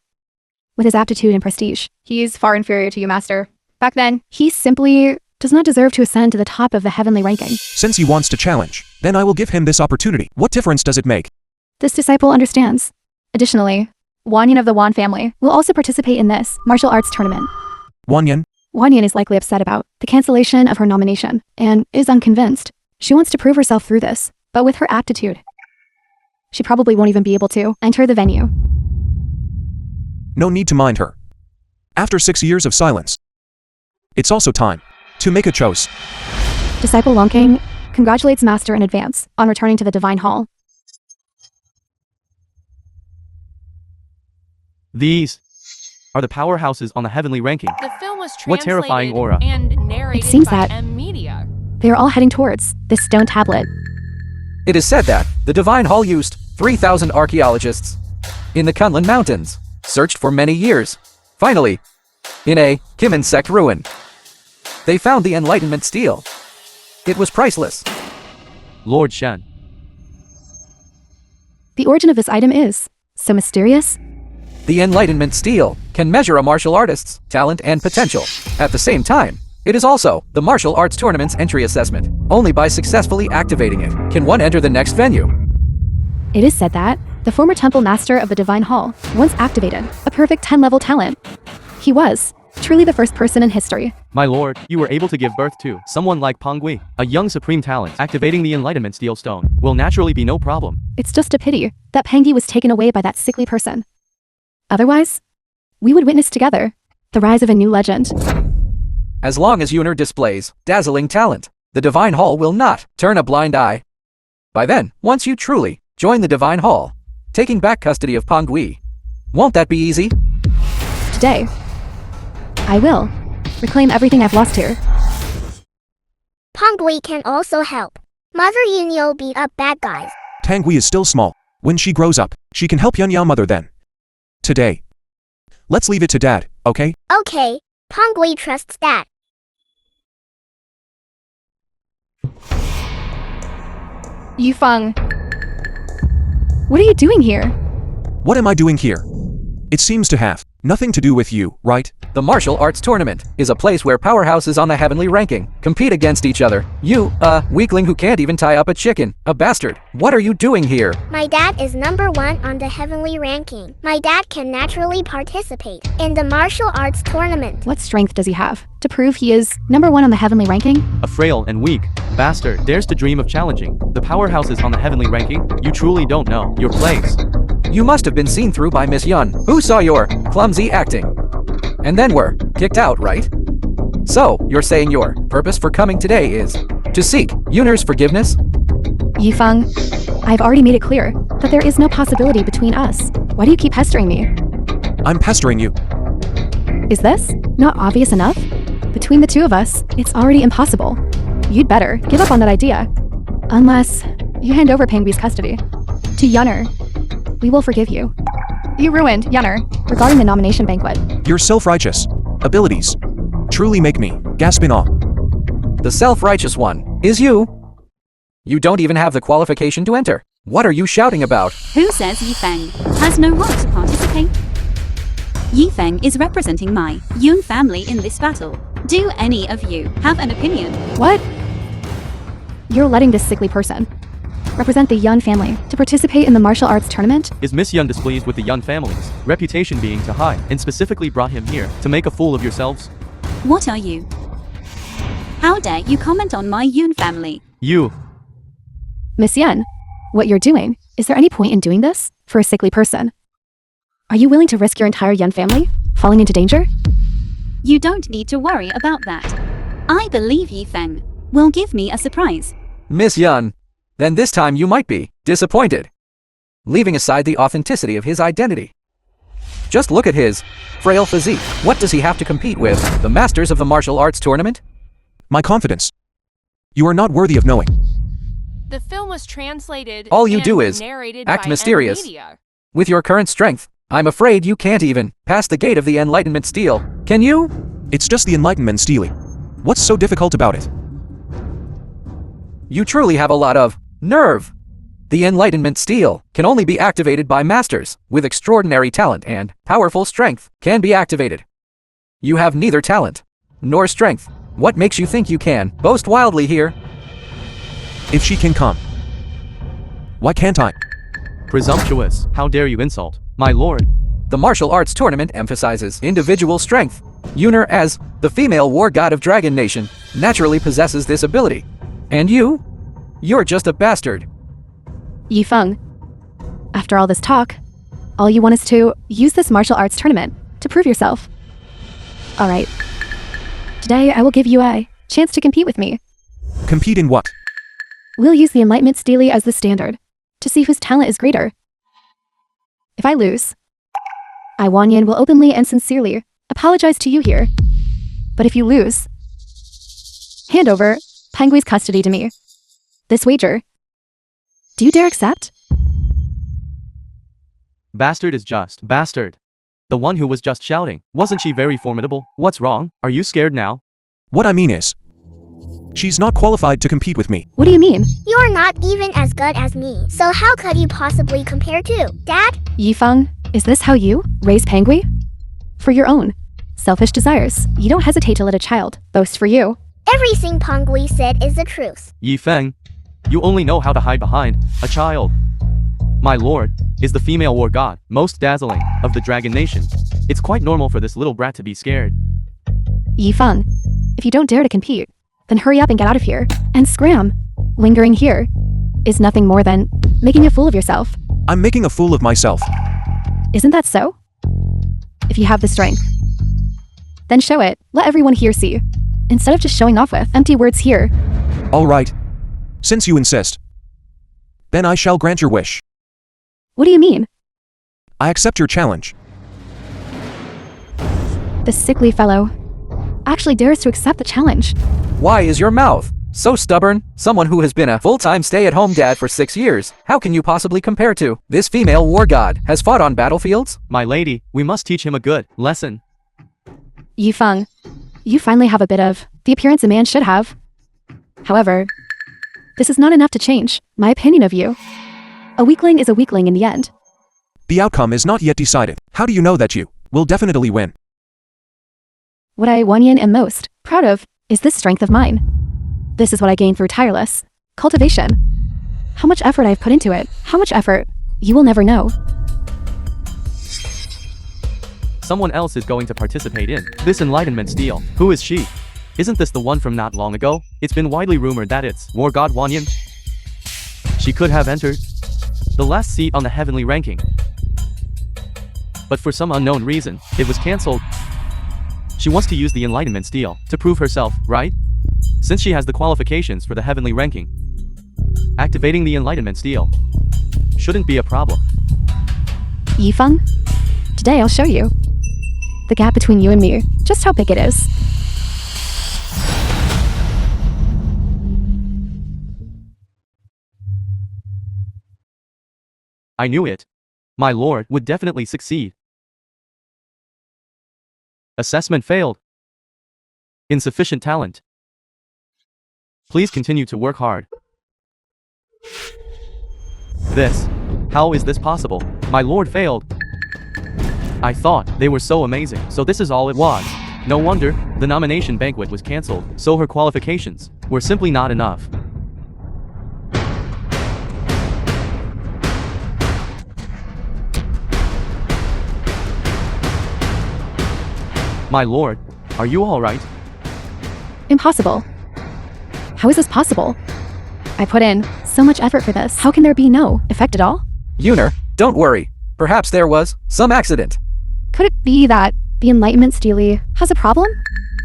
with his aptitude and prestige, he is far inferior to you, Master. Back then, he simply does not deserve to ascend to the top of the heavenly ranking. Since he wants to challenge, then I will give him this opportunity. What difference does it make? This disciple understands. Additionally, Wanyan of the Wan family will also participate in this martial arts tournament. Wanyan? Wanyan is likely upset about the cancellation of her nomination and is unconvinced. She wants to prove herself through this, but with her aptitude, she probably won't even be able to enter the venue. No need to mind her. After 6 years of silence, it's also time to make a choice. Disciple Longking congratulates Master in advance on returning to the Divine Hall. These are the powerhouses on the heavenly ranking. The film was What terrifying translated aura. and narrated It seems by that- M Media. They are all heading towards this stone tablet. It is said that the Divine Hall used 3,000 archaeologists in the Kunlun Mountains, searched for many years. Finally, in a Kimin sect ruin, they found the Enlightenment stele. It was priceless. Lord Shen. The origin of this item is so mysterious. The Enlightenment stele can measure a martial artist's talent and potential. At the same time, it is also the martial arts tournament's entry assessment. Only by successfully activating it can one enter the next venue. It is said that the former temple master of the Divine Hall once activated a perfect 10-level talent. He was truly the first person in history. My lord, you were able to give birth to someone like Pengui, a young supreme talent. Activating the Enlightenment steel stone will naturally be no problem. It's just a pity that Pengui was taken away by that sickly person. Otherwise, we would witness together the rise of a new legend. As long as Yuner displays dazzling talent, the Divine Hall will not turn a blind eye. By then, once you truly join the Divine Hall, taking back custody of Pengui, won't that be easy? Today, I will reclaim everything I've lost here. Pengui can also help Mother Yunyo beat up bad guys. Tangui is still small. When she grows up, she can help Yunyao mother then. Today, let's leave it to Dad, okay? Okay, Pengui trusts that. Yufeng, what are you doing here? What am I doing here? It seems to have nothing to do with you, right? The martial arts tournament is a place where powerhouses on the heavenly ranking compete against each other. You, a weakling who can't even tie up a chicken, a bastard. What are you doing here? My dad is number 1 on the heavenly ranking. My dad can naturally participate in the martial arts tournament. What strength does he have to prove he is number 1 on the heavenly ranking? A frail and weak bastard dares to dream of challenging the powerhouses on the heavenly ranking. You truly don't know your place. You must have been seen through by Miss Yun, who saw your clumsy acting, and then were kicked out, right? So, you're saying your purpose for coming today is to seek Yuner's forgiveness? Yifeng, I've already made it clear that there is no possibility between us. Why do you keep pestering me? I'm pestering you. Is this not obvious enough? Between the two of us, it's already impossible. You'd better give up on that idea. Unless you hand over Pengui's custody to Yunner. We will forgive you. You ruined Yunner regarding the nomination banquet. Your self-righteous abilities truly make me gasp in awe. The self-righteous one is you. You don't even have the qualification to enter. What are you shouting about? Who says Yifeng has no right to participate? Yifeng is representing my Yun family in this battle. Do any of you have an opinion? What? You're letting this sickly person represent the Yun family to participate in the martial arts tournament? Is Miss Yun displeased with the Yun family's reputation being too high and specifically brought him here to make a fool of yourselves? What are you? How dare you comment on my Yun family? You. Miss Yun, what you're doing, is there any point in doing this for a sickly person? Are you willing to risk your entire Yun family falling into danger? You don't need to worry about that. I believe Defying will give me a surprise. Miss Yun, then this time you might be disappointed. Leaving aside the authenticity of his identity. Just look at his frail physique. What does he have to compete with? The masters of the martial arts tournament? My confidence. You are not worthy of knowing. The film was translated All you and do is narrated act by mysterious. Media. With your current strength, I'm afraid you can't even pass the gate of the Enlightenment steel. Can you? It's just the Enlightenment steely. What's so difficult about it? You truly have a lot of nerve. The Enlightenment steel can only be activated by masters with extraordinary talent, and powerful strength can be activated. You have neither talent nor strength. What makes you think you can boast wildly here? If she can come, why can't I? Presumptuous. How dare you insult my lord? The martial arts tournament emphasizes individual strength. Yuner, as the female war god of Dragon Nation, naturally possesses this ability. And you're just a bastard. Defying. After all this talk, all you want is to use this martial arts tournament to prove yourself. Alright. Today I will give you a chance to compete with me. Compete in what? We'll use the Enlightenment Steely as the standard to see whose talent is greater. If I lose, I, Wanyan, will openly and sincerely apologize to you here. But if you lose, hand over Pengui's custody to me. This wager. Do you dare accept? Bastard is just bastard. The one who was just shouting. Wasn't she very formidable? What's wrong? Are you scared now? What I mean is, she's not qualified to compete with me. What do you mean? You're not even as good as me, so how could you possibly compare to? Dad? Defying, is this how you raise Pengui? For your own selfish desires, you don't hesitate to let a child boast for you. Everything Pongui said is the truth. Defying, you only know how to hide behind a child. My lord is the female war god, most dazzling of the Dragon Nation. It's quite normal for this little brat to be scared. Defying, if you don't dare to compete, then hurry up and get out of here, and scram. Lingering here is nothing more than making a fool of yourself. I'm making a fool of myself. Isn't that so? If you have the strength, then show it. Let everyone here see, instead of just showing off with empty words here. All right. Since you insist, then I shall grant your wish. What do you mean? I accept your challenge. The sickly fellow actually dares to accept the challenge. Why is your mouth so stubborn? Someone who has been a full-time stay-at-home dad for 6 years. How can you possibly compare to? This female war god has fought on battlefields? My lady, we must teach him a good lesson. Defying, you finally have a bit of the appearance a man should have. However, this is not enough to change my opinion of you. A weakling is a weakling in the end. The outcome is not yet decided. How do you know that you will definitely win? What I, Wanyan, am most proud of is this strength of mine. This is what I gained through tireless cultivation. How much effort I've put into it, how much effort, you will never know. Someone else is going to participate in this Enlightenment steal. Who is she? Isn't this the one from not long ago? It's been widely rumored that it's War God Wanyan. She could have entered the last seat on the heavenly ranking, but for some unknown reason, it was cancelled. She wants to use the Enlightenment steal to prove herself, right? Since she has the qualifications for the heavenly ranking, activating the Enlightenment steal shouldn't be a problem. Defying, today I'll show you the gap between you and me, just how big it is. I knew it. My lord would definitely succeed. Assessment failed. Insufficient talent. Please continue to work hard. How is this possible? My lord failed. I thought they were so amazing, so this is all it was. No wonder the nomination banquet was cancelled, so her qualifications were simply not enough. My lord, are you all right? Impossible. How is this possible? I put in so much effort for this. How can there be no effect at all? Yuner, don't worry. Perhaps there was some accident. Could it be that the Enlightenment Steely has a problem?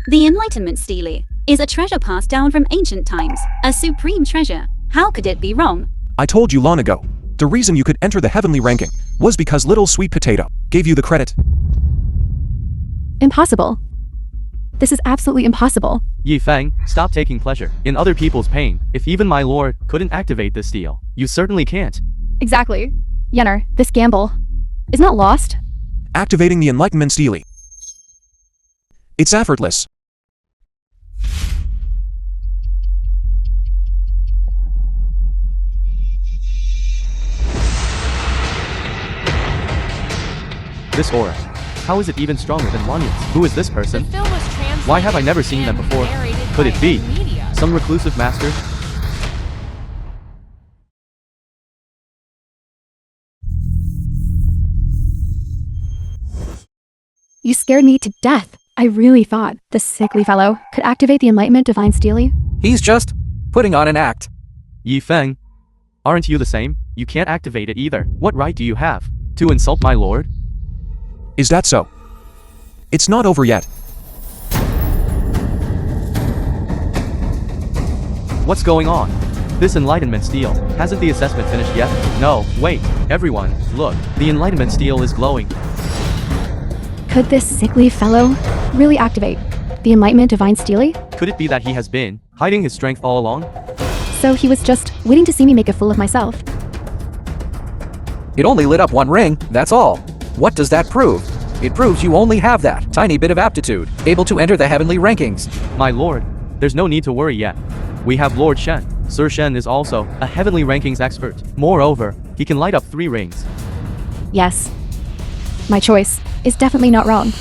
The Enlightenment Steely is a treasure passed down from ancient times, a supreme treasure. How could it be wrong? I told you long ago. The reason you could enter the heavenly ranking was because little sweet potato gave you the credit. Impossible. This is absolutely impossible. Yi Feng, stop taking pleasure in other people's pain. If even my lord couldn't activate this deal, you certainly can't. Exactly. Yenner, this gamble is not lost. Activating the Enlightenment Steely. It's effortless. This aura. How is it even stronger than Wanyan's? Who is this The person? film was translated Why have I never seen them and before? narrated Could by it be media. some reclusive master? You scared me to death. I really thought the sickly fellow could activate the Enlightenment Divine Steely. He's just putting on an act. Yi Feng, aren't you the same? You can't activate it either. What right do you have to insult my lord? Is that so? It's not over yet. What's going on? This Enlightenment steel. Hasn't the assessment finished yet? No, wait. Everyone, look. The Enlightenment steel is glowing. Could this sickly fellow really activate the Enlightenment Divine Steely? Could it be that he has been hiding his strength all along? So he was just waiting to see me make a fool of myself. It only lit up one ring, that's all. What does that prove? It proves you only have that tiny bit of aptitude, able to enter the heavenly rankings. My lord, there's no need to worry yet. We have Lord Shen. Sir Shen is also a heavenly rankings expert. Moreover, he can light up 3 rings. Yes. My choice is definitely not wrong.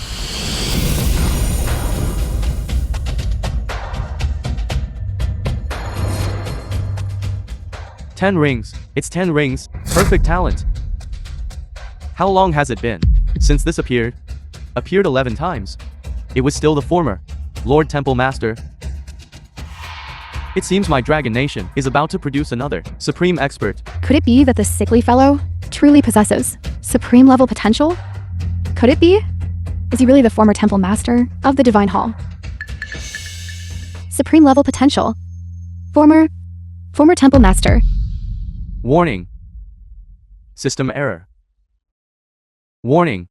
Ten rings. It's 10 rings. Perfect talent. How long has it been since this appeared? Appeared 11 times. It was still the former Lord Temple Master. It seems my Dragon Nation is about to produce another supreme expert. Could it be that the sickly fellow truly possesses supreme level potential? Could it be? Is he really the former temple master of the Divine Hall? Supreme level potential. Former temple master. Warning. System error. Warning.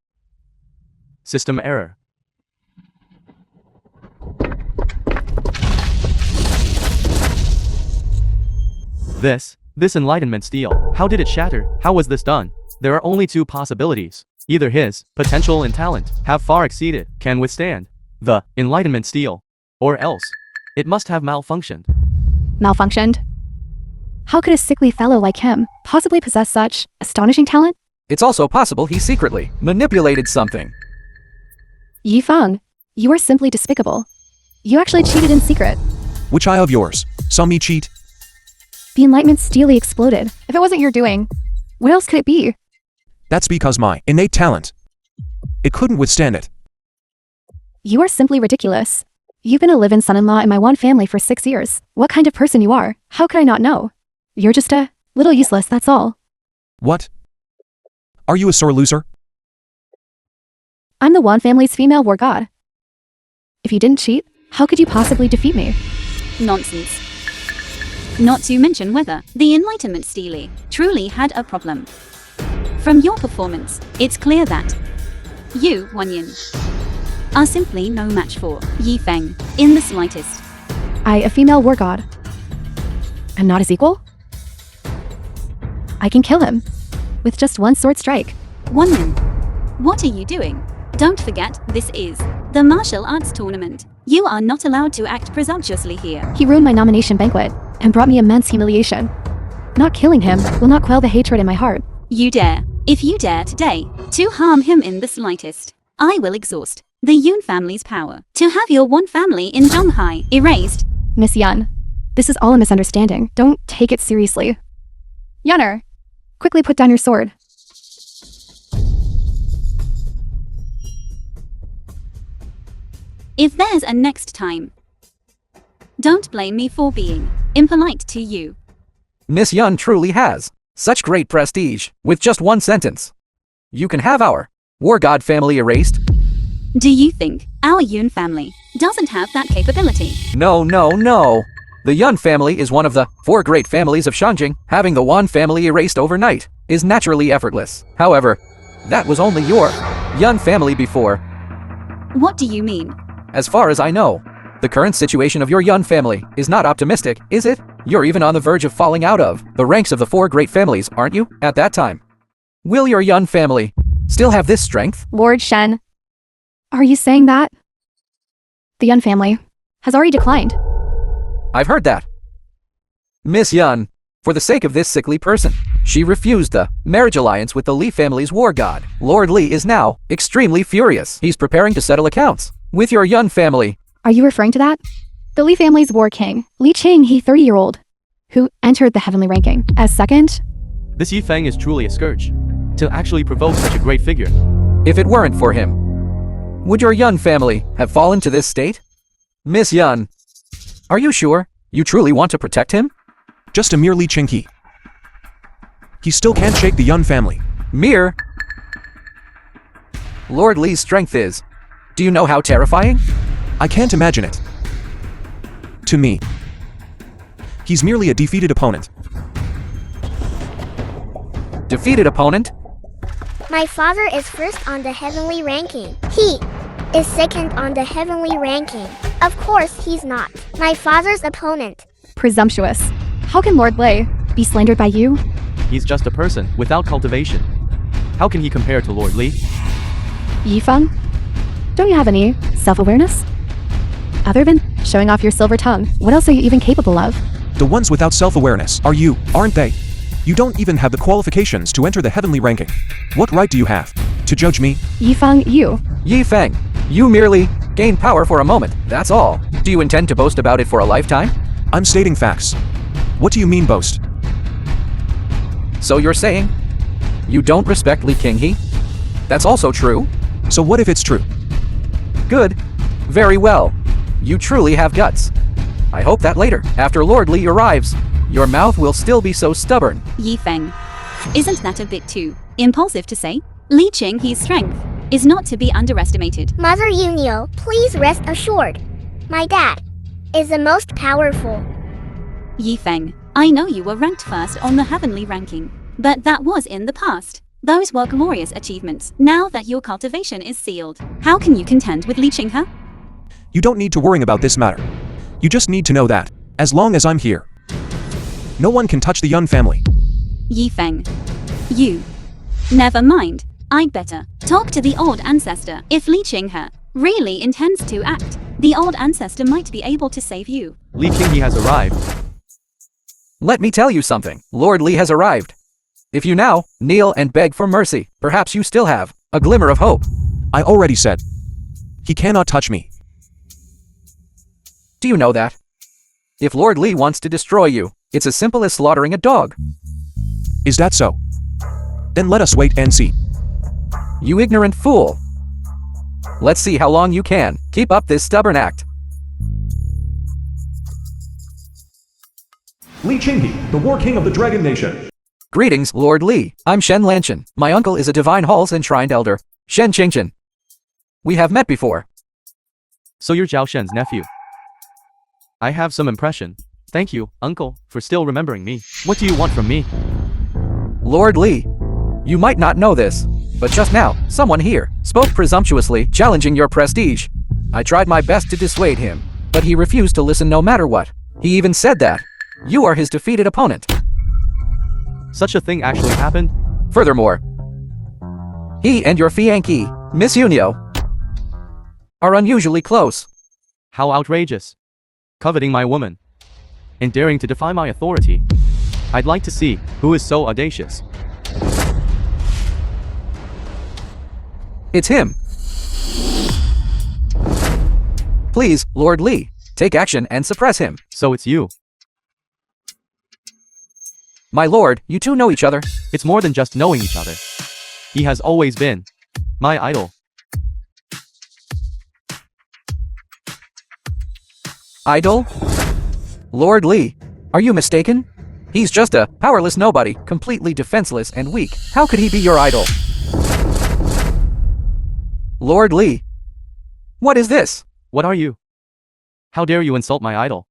System error. This Enlightenment steel. How did it shatter? How was this done? There are only 2 possibilities. Either his potential and talent have far exceeded, can withstand the Enlightenment steel, or else it must have malfunctioned. Malfunctioned? How could a sickly fellow like him possibly possess such astonishing talent? It's also possible he secretly manipulated something. Yi Feng, you are simply despicable. You actually cheated in secret. Which eye of yours saw me cheat? The Enlightenment Steely exploded. If it wasn't your doing, what else could it be? That's because my innate talent. It couldn't withstand it. You are simply ridiculous. You've been a live-in son-in-law in my one family for 6 years. What kind of person you are? How could I not know? You're just a little useless, that's all. What? Are you a sore loser? I'm the one family's female war god. If you didn't cheat, how could you possibly defeat me? Nonsense. Not to mention whether the Enlightenment Steely truly had a problem. From your performance, it's clear that you, Wanyan, are simply no match for Yi Feng in the slightest. I, a female war god, am not his equal? I can kill him with just one sword strike. Wanyan, what are you doing? Don't forget, this is the martial arts tournament. You are not allowed to act presumptuously here. He ruined my nomination banquet and brought me immense humiliation. Not killing him will not quell the hatred in my heart. You dare. If you dare today to harm him in the slightest, I will exhaust the Yun family's power to have your one family in Zhonghai erased. Miss Yun, this is all a misunderstanding. Don't take it seriously. Yunner, quickly put down your sword. If there's a next time, don't blame me for being impolite to you. Miss Yun truly has such great prestige with just one sentence. You can have our war god family erased. Do you think our Yun family doesn't have that capability? No. The Yun family is one of the 4 great families of Shanjing. Having the Wan family erased overnight is naturally effortless. However, that was only your Yun family before. What do you mean? As far as I know, the current situation of your Yun family is not optimistic, is it? You're even on the verge of falling out of the ranks of the 4 great families, aren't you, at that time? Will your Yun family still have this strength? Lord Shen, are you saying that? The Yun family has already declined. I've heard that. Miss Yun, for the sake of this sickly person, she refused the marriage alliance with the Li family's war god. Lord Li is now extremely furious. He's preparing to settle accounts with your Yun family. Are you referring to that? The Li family's war king, Li Qing, he 30-year-old, who entered the heavenly ranking as second. This Yifeng is truly a scourge. To actually provoke such a great figure. If it weren't for him, would your Yun family have fallen to this state? Miss Yun, are you sure you truly want to protect him? Just a mere Li Qinghe. He still can't shake the Yun family. Mere? Lord Li's strength is, do you know how terrifying? I can't imagine it. To me, he's merely a defeated opponent. Defeated opponent? My father is first on the heavenly ranking. He is second on the heavenly ranking. Of course he's not my father's opponent. Presumptuous. How can Lord Lei be slandered by you? He's just a person without cultivation. How can he compare to Lord Li? Yifeng, don't you have any self-awareness? Other than showing off your silver tongue, what else are you even capable of? The ones without self-awareness are you, aren't they? You don't even have the qualifications to enter the heavenly ranking. What right do you have to judge me? Yifeng, you. Yifeng, you merely gain power for a moment, that's all. Do you intend to boast about it for a lifetime? I'm stating facts. What do you mean boast? So you're saying you don't respect Li Qinghe? That's also true. So what if it's true? Good. Very well. You truly have guts. I hope that later, after Lord Li arrives, your mouth will still be so stubborn. Yifeng, isn't that a bit too impulsive to say? Li Qinghe's strength is not to be underestimated. Mother Yunio, please rest assured. My dad is the most powerful. Yifeng, I know you were ranked first on the heavenly ranking, but that was in the past. Those were glorious achievements. Now that your cultivation is sealed, how can you contend with Li Qinghe? You don't need to worry about this matter. You just need to know that, as long as I'm here, no one can touch the Yun family. Yifeng, you. Never mind. I'd better talk to the old ancestor. If Li Qinghe really intends to act, the old ancestor might be able to save you. Li Qinghe has arrived. Let me tell you something. Lord Li has arrived. If you now kneel and beg for mercy, perhaps you still have a glimmer of hope. I already said, he cannot touch me. Do you know that? If Lord Li wants to destroy you, it's as simple as slaughtering a dog. Is that so? Then let us wait and see. You ignorant fool. Let's see how long you can keep up this stubborn act. Li Qinghe, the War King of the Dragon Nation. Greetings, Lord Li. I'm Shen Lanchen. My uncle is a Divine Hall's enshrined elder, Shen Qingchen. We have met before. So you're Zhao Shen's nephew. I have some impression. Thank you, uncle, for still remembering me. What do you want from me? Lord Li, you might not know this, but just now, someone here spoke presumptuously, challenging your prestige. I tried my best to dissuade him, but he refused to listen no matter what. He even said that you are his defeated opponent. Such a thing actually happened? Furthermore, he and your fiancée, Miss Yunio, are unusually close. How outrageous. Coveting my woman. And daring to defy my authority. I'd like to see who is so audacious. It's him. Please, Lord Li, take action and suppress him. So it's you. My lord, you two know each other. It's more than just knowing each other. He has always been my idol. Idol? Lord Li, are you mistaken? He's just a powerless nobody, completely defenseless and weak. How could he be your idol? Lord Li. What is this? What are you? How dare you insult my idol?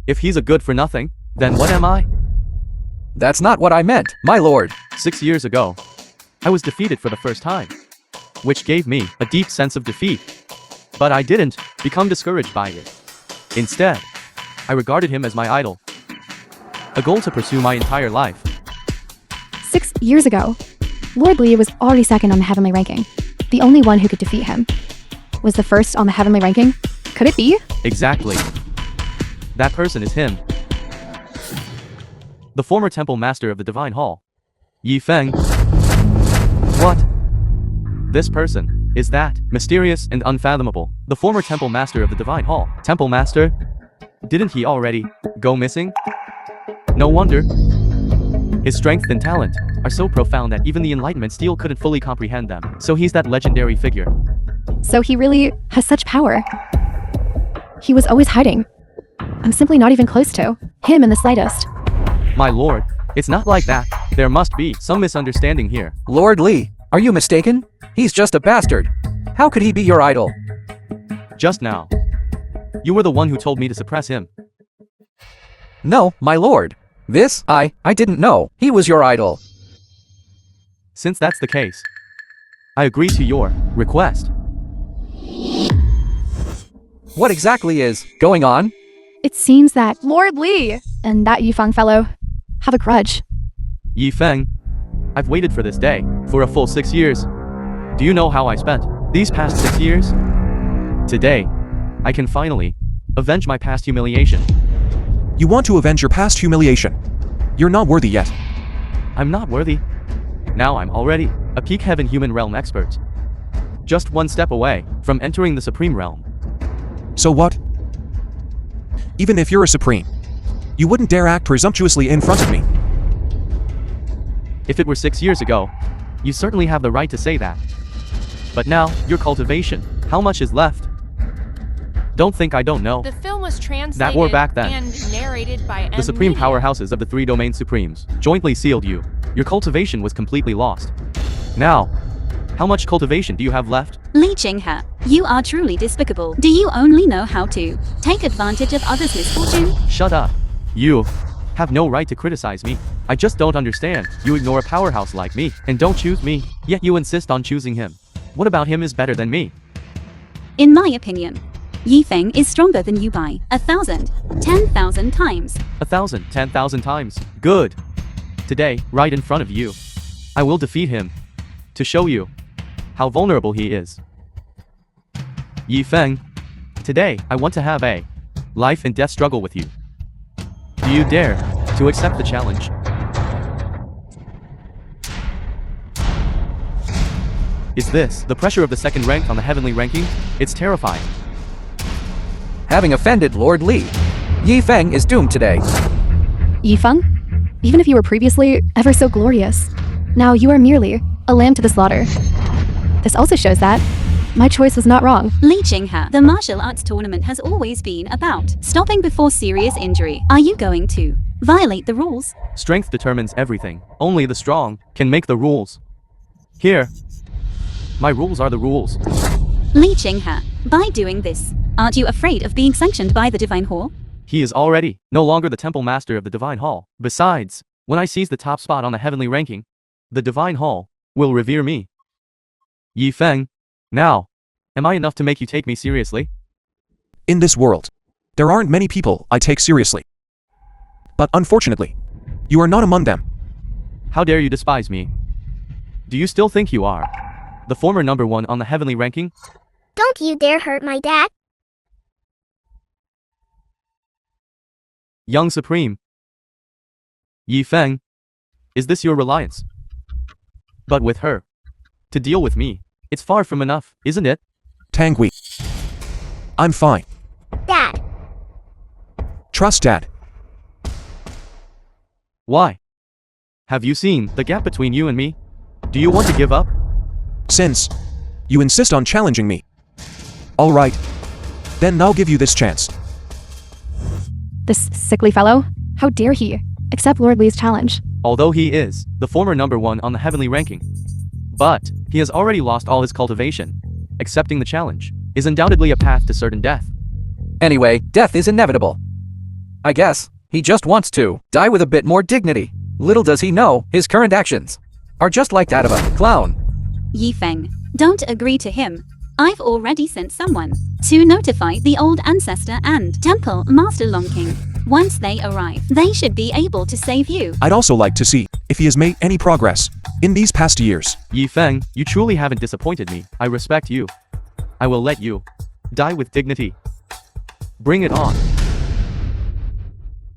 If he's a good for nothing, then what am I? That's not what I meant, my lord. 6 years ago, I was defeated for the first time, which gave me a deep sense of defeat. But I didn't become discouraged by it. Instead, I regarded him as my idol, a goal to pursue my entire life. 6 years ago, Lord Li was already second on the heavenly ranking. The only one who could defeat him was the first on the heavenly ranking. Could it be? Exactly. That person is him. The former temple master of the Divine Hall, Feng. What? This person is that mysterious and unfathomable. The former temple master of the Divine Hall. Temple master? Didn't he already go missing? No wonder. His strength and talent are so profound that even the Enlightenment still couldn't fully comprehend them. So he's that legendary figure. So he really has such power. He was always hiding. I'm simply not even close to him in the slightest. My lord, it's not like that. There must be some misunderstanding here. Lord Li, are you mistaken? He's just a bastard. How could he be your idol? Just now, you were the one who told me to suppress him. No, my lord. This, I didn't know. He was your idol. Since that's the case, I agree to your request. What exactly is going on? It seems that Lord Li and that Yifeng fellow have a grudge. Feng, I've waited for this day for a full 6 years. Do you know how I spent these past 6 years? Today, I can finally avenge my past humiliation. You want to avenge your past humiliation. You're not worthy yet. I'm not worthy. Now I'm already a peak heaven human realm expert. Just one step away from entering the supreme realm. So what? Even if you're a supreme, you wouldn't dare act presumptuously in front of me. If it were 6 years ago, you certainly have the right to say that. But now, your cultivation, how much is left? Don't think I don't know. The film was translated That war back then. and narrated by The supreme powerhouses of the three domain supremes jointly sealed you. Your cultivation was completely lost. Now, how much cultivation do you have left? Li Qinghe, you are truly despicable. Do you only know how to take advantage of others' misfortune? Shut up. You have no right to criticize me. I just don't understand. You ignore a powerhouse like me and don't choose me, yet you insist on choosing him. What about him is better than me? In my opinion, Yifeng is stronger than you by 1,000, 10,000 times. 1,000, 10,000 times. Good. Today, right in front of you, I will defeat him to show you how vulnerable he is. Feng, today I want to have a life and death struggle with you. Do you dare to accept the challenge? Is this the pressure of the second rank on the heavenly ranking? It's terrifying. Having offended Lord Li, Yifeng is doomed today. Yifeng? Even if you were previously ever so glorious, now you are merely a lamb to the slaughter. This also shows that my choice was not wrong. Li Qinghe, the martial arts tournament has always been about stopping before serious injury. Are you going to violate the rules? Strength determines everything. Only the strong can make the rules. Here, my rules are the rules. Li Qinghe, by doing this, aren't you afraid of being sanctioned by the Divine Hall? He is already no longer the temple master of the Divine Hall. Besides, when I seize the top spot on the heavenly ranking, the Divine Hall will revere me. Feng, now, am I enough to make you take me seriously? In this world, there aren't many people I take seriously. But unfortunately, you are not among them. How dare you despise me? Do you still think you are the former number one on the heavenly ranking? Don't you dare hurt my dad. Young Supreme. Feng, is this your reliance? But with her, to deal with me, it's far from enough, isn't it? Tangui. I'm fine. Dad. Trust Dad. Why? Have you seen the gap between you and me? Do you want to give up? Since you insist on challenging me. All right. Then I'll give you this chance. This sickly fellow, how dare he accept Lord Li's challenge? Although he is the former number one on the heavenly ranking, but he has already lost all his cultivation. accepting the challenge is undoubtedly a path to certain death. Anyway, death is inevitable. I guess he just wants to die with a bit more dignity. Little does he know, his current actions are just like that of a clown. Yifeng, don't agree to him. I've already sent someone to notify the old ancestor and temple master Long King. Once they arrive, they should be able to save you. I'd also like to see if he has made any progress in these past years. Yifeng, you truly haven't disappointed me. I respect you. I will let you die with dignity. Bring it on.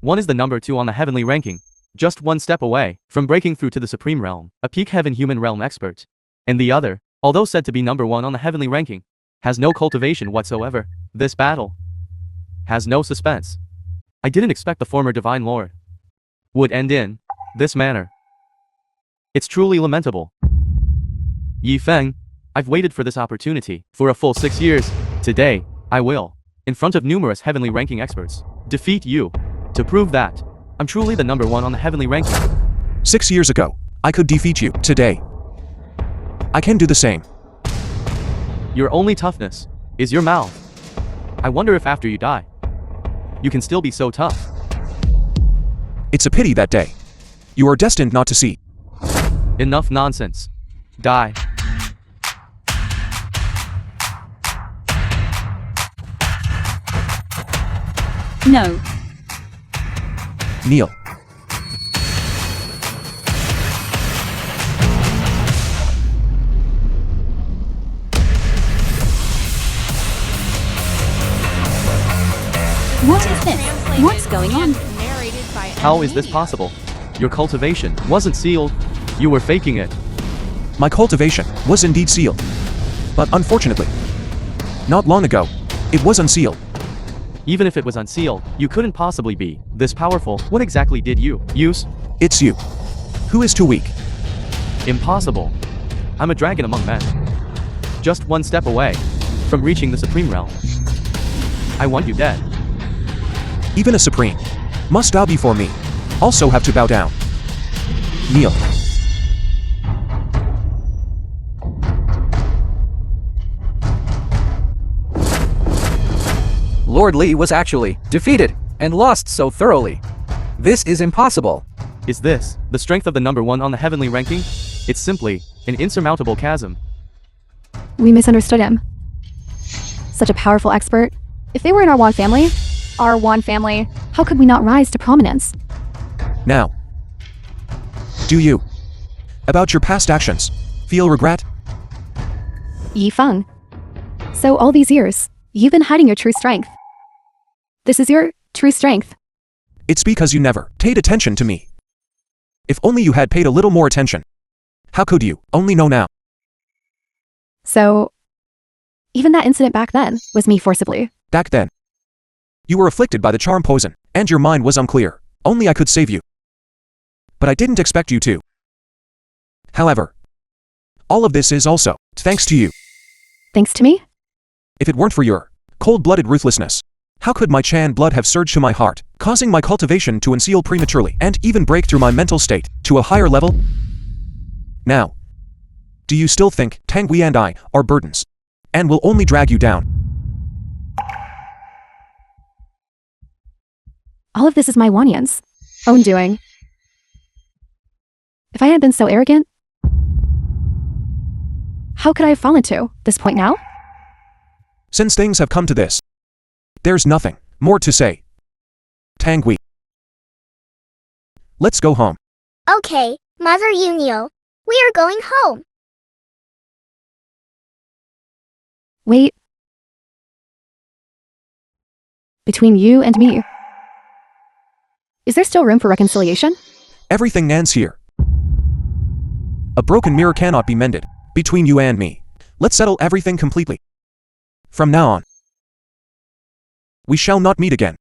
One is the number 2 on the heavenly ranking, just one step away from breaking through to the supreme realm, a peak heaven human realm expert. And the other, although said to be number 1 on the heavenly ranking, has no cultivation whatsoever. This battle has no suspense. I didn't expect the former divine lord would end in this manner. It's truly lamentable. Yifeng, I've waited for this opportunity for a full 6 years. Today, I will, in front of numerous heavenly ranking experts, defeat you to prove that I'm truly the number 1 on the heavenly ranking. 6 years ago, I could defeat you. Today, I can do the same. Your only toughness is your mouth. I wonder if after you die, you can still be so tough. It's a pity that day you are destined not to see. Enough nonsense. Die. No. Kneel. What is this? What's going on? Narrated by How is this possible? Your cultivation wasn't sealed. You were faking it. My cultivation was indeed sealed. But unfortunately, not long ago, it was unsealed. Even if it was unsealed, you couldn't possibly be this powerful. What exactly did you use? It's you. Who is too weak? Impossible. I'm a dragon among men. Just one step away from reaching the supreme realm. I want you dead. Even a supreme must bow before me. Also have to bow down. Kneel. Lord Li was actually defeated and lost so thoroughly. This is impossible. Is this the strength of the number 1 on the heavenly ranking? It's simply an insurmountable chasm. We misunderstood him. Such a powerful expert. If they were in our Wan family, how could we not rise to prominence? Now, do you, about your past actions, feel regret? Yifeng. So all these years, you've been hiding your true strength. This is your true strength. It's because you never paid attention to me. If only you had paid a little more attention. How could you only know now? So, even that incident back then was me forcibly. Back then, you were afflicted by the charm poison, and your mind was unclear. Only I could save you. But I didn't expect you to. However, all of this is also thanks to you. Thanks to me? If it weren't for your cold-blooded ruthlessness, how could my Chan blood have surged to my heart, causing my cultivation to unseal prematurely and even break through my mental state to a higher level? Now, do you still think Tangui and I are burdens and will only drag you down? All of this is my Wanyan's own doing. If I hadn't been so arrogant, how could I have fallen to this point now? Since things have come to this, there's nothing more to say. Tangui, let's go home. Okay, Mother Yunio. We are going home. Wait. Between you and me, is there still room for reconciliation? Everything ends here. A broken mirror cannot be mended between you and me. Let's settle everything completely. From now on, we shall not meet again.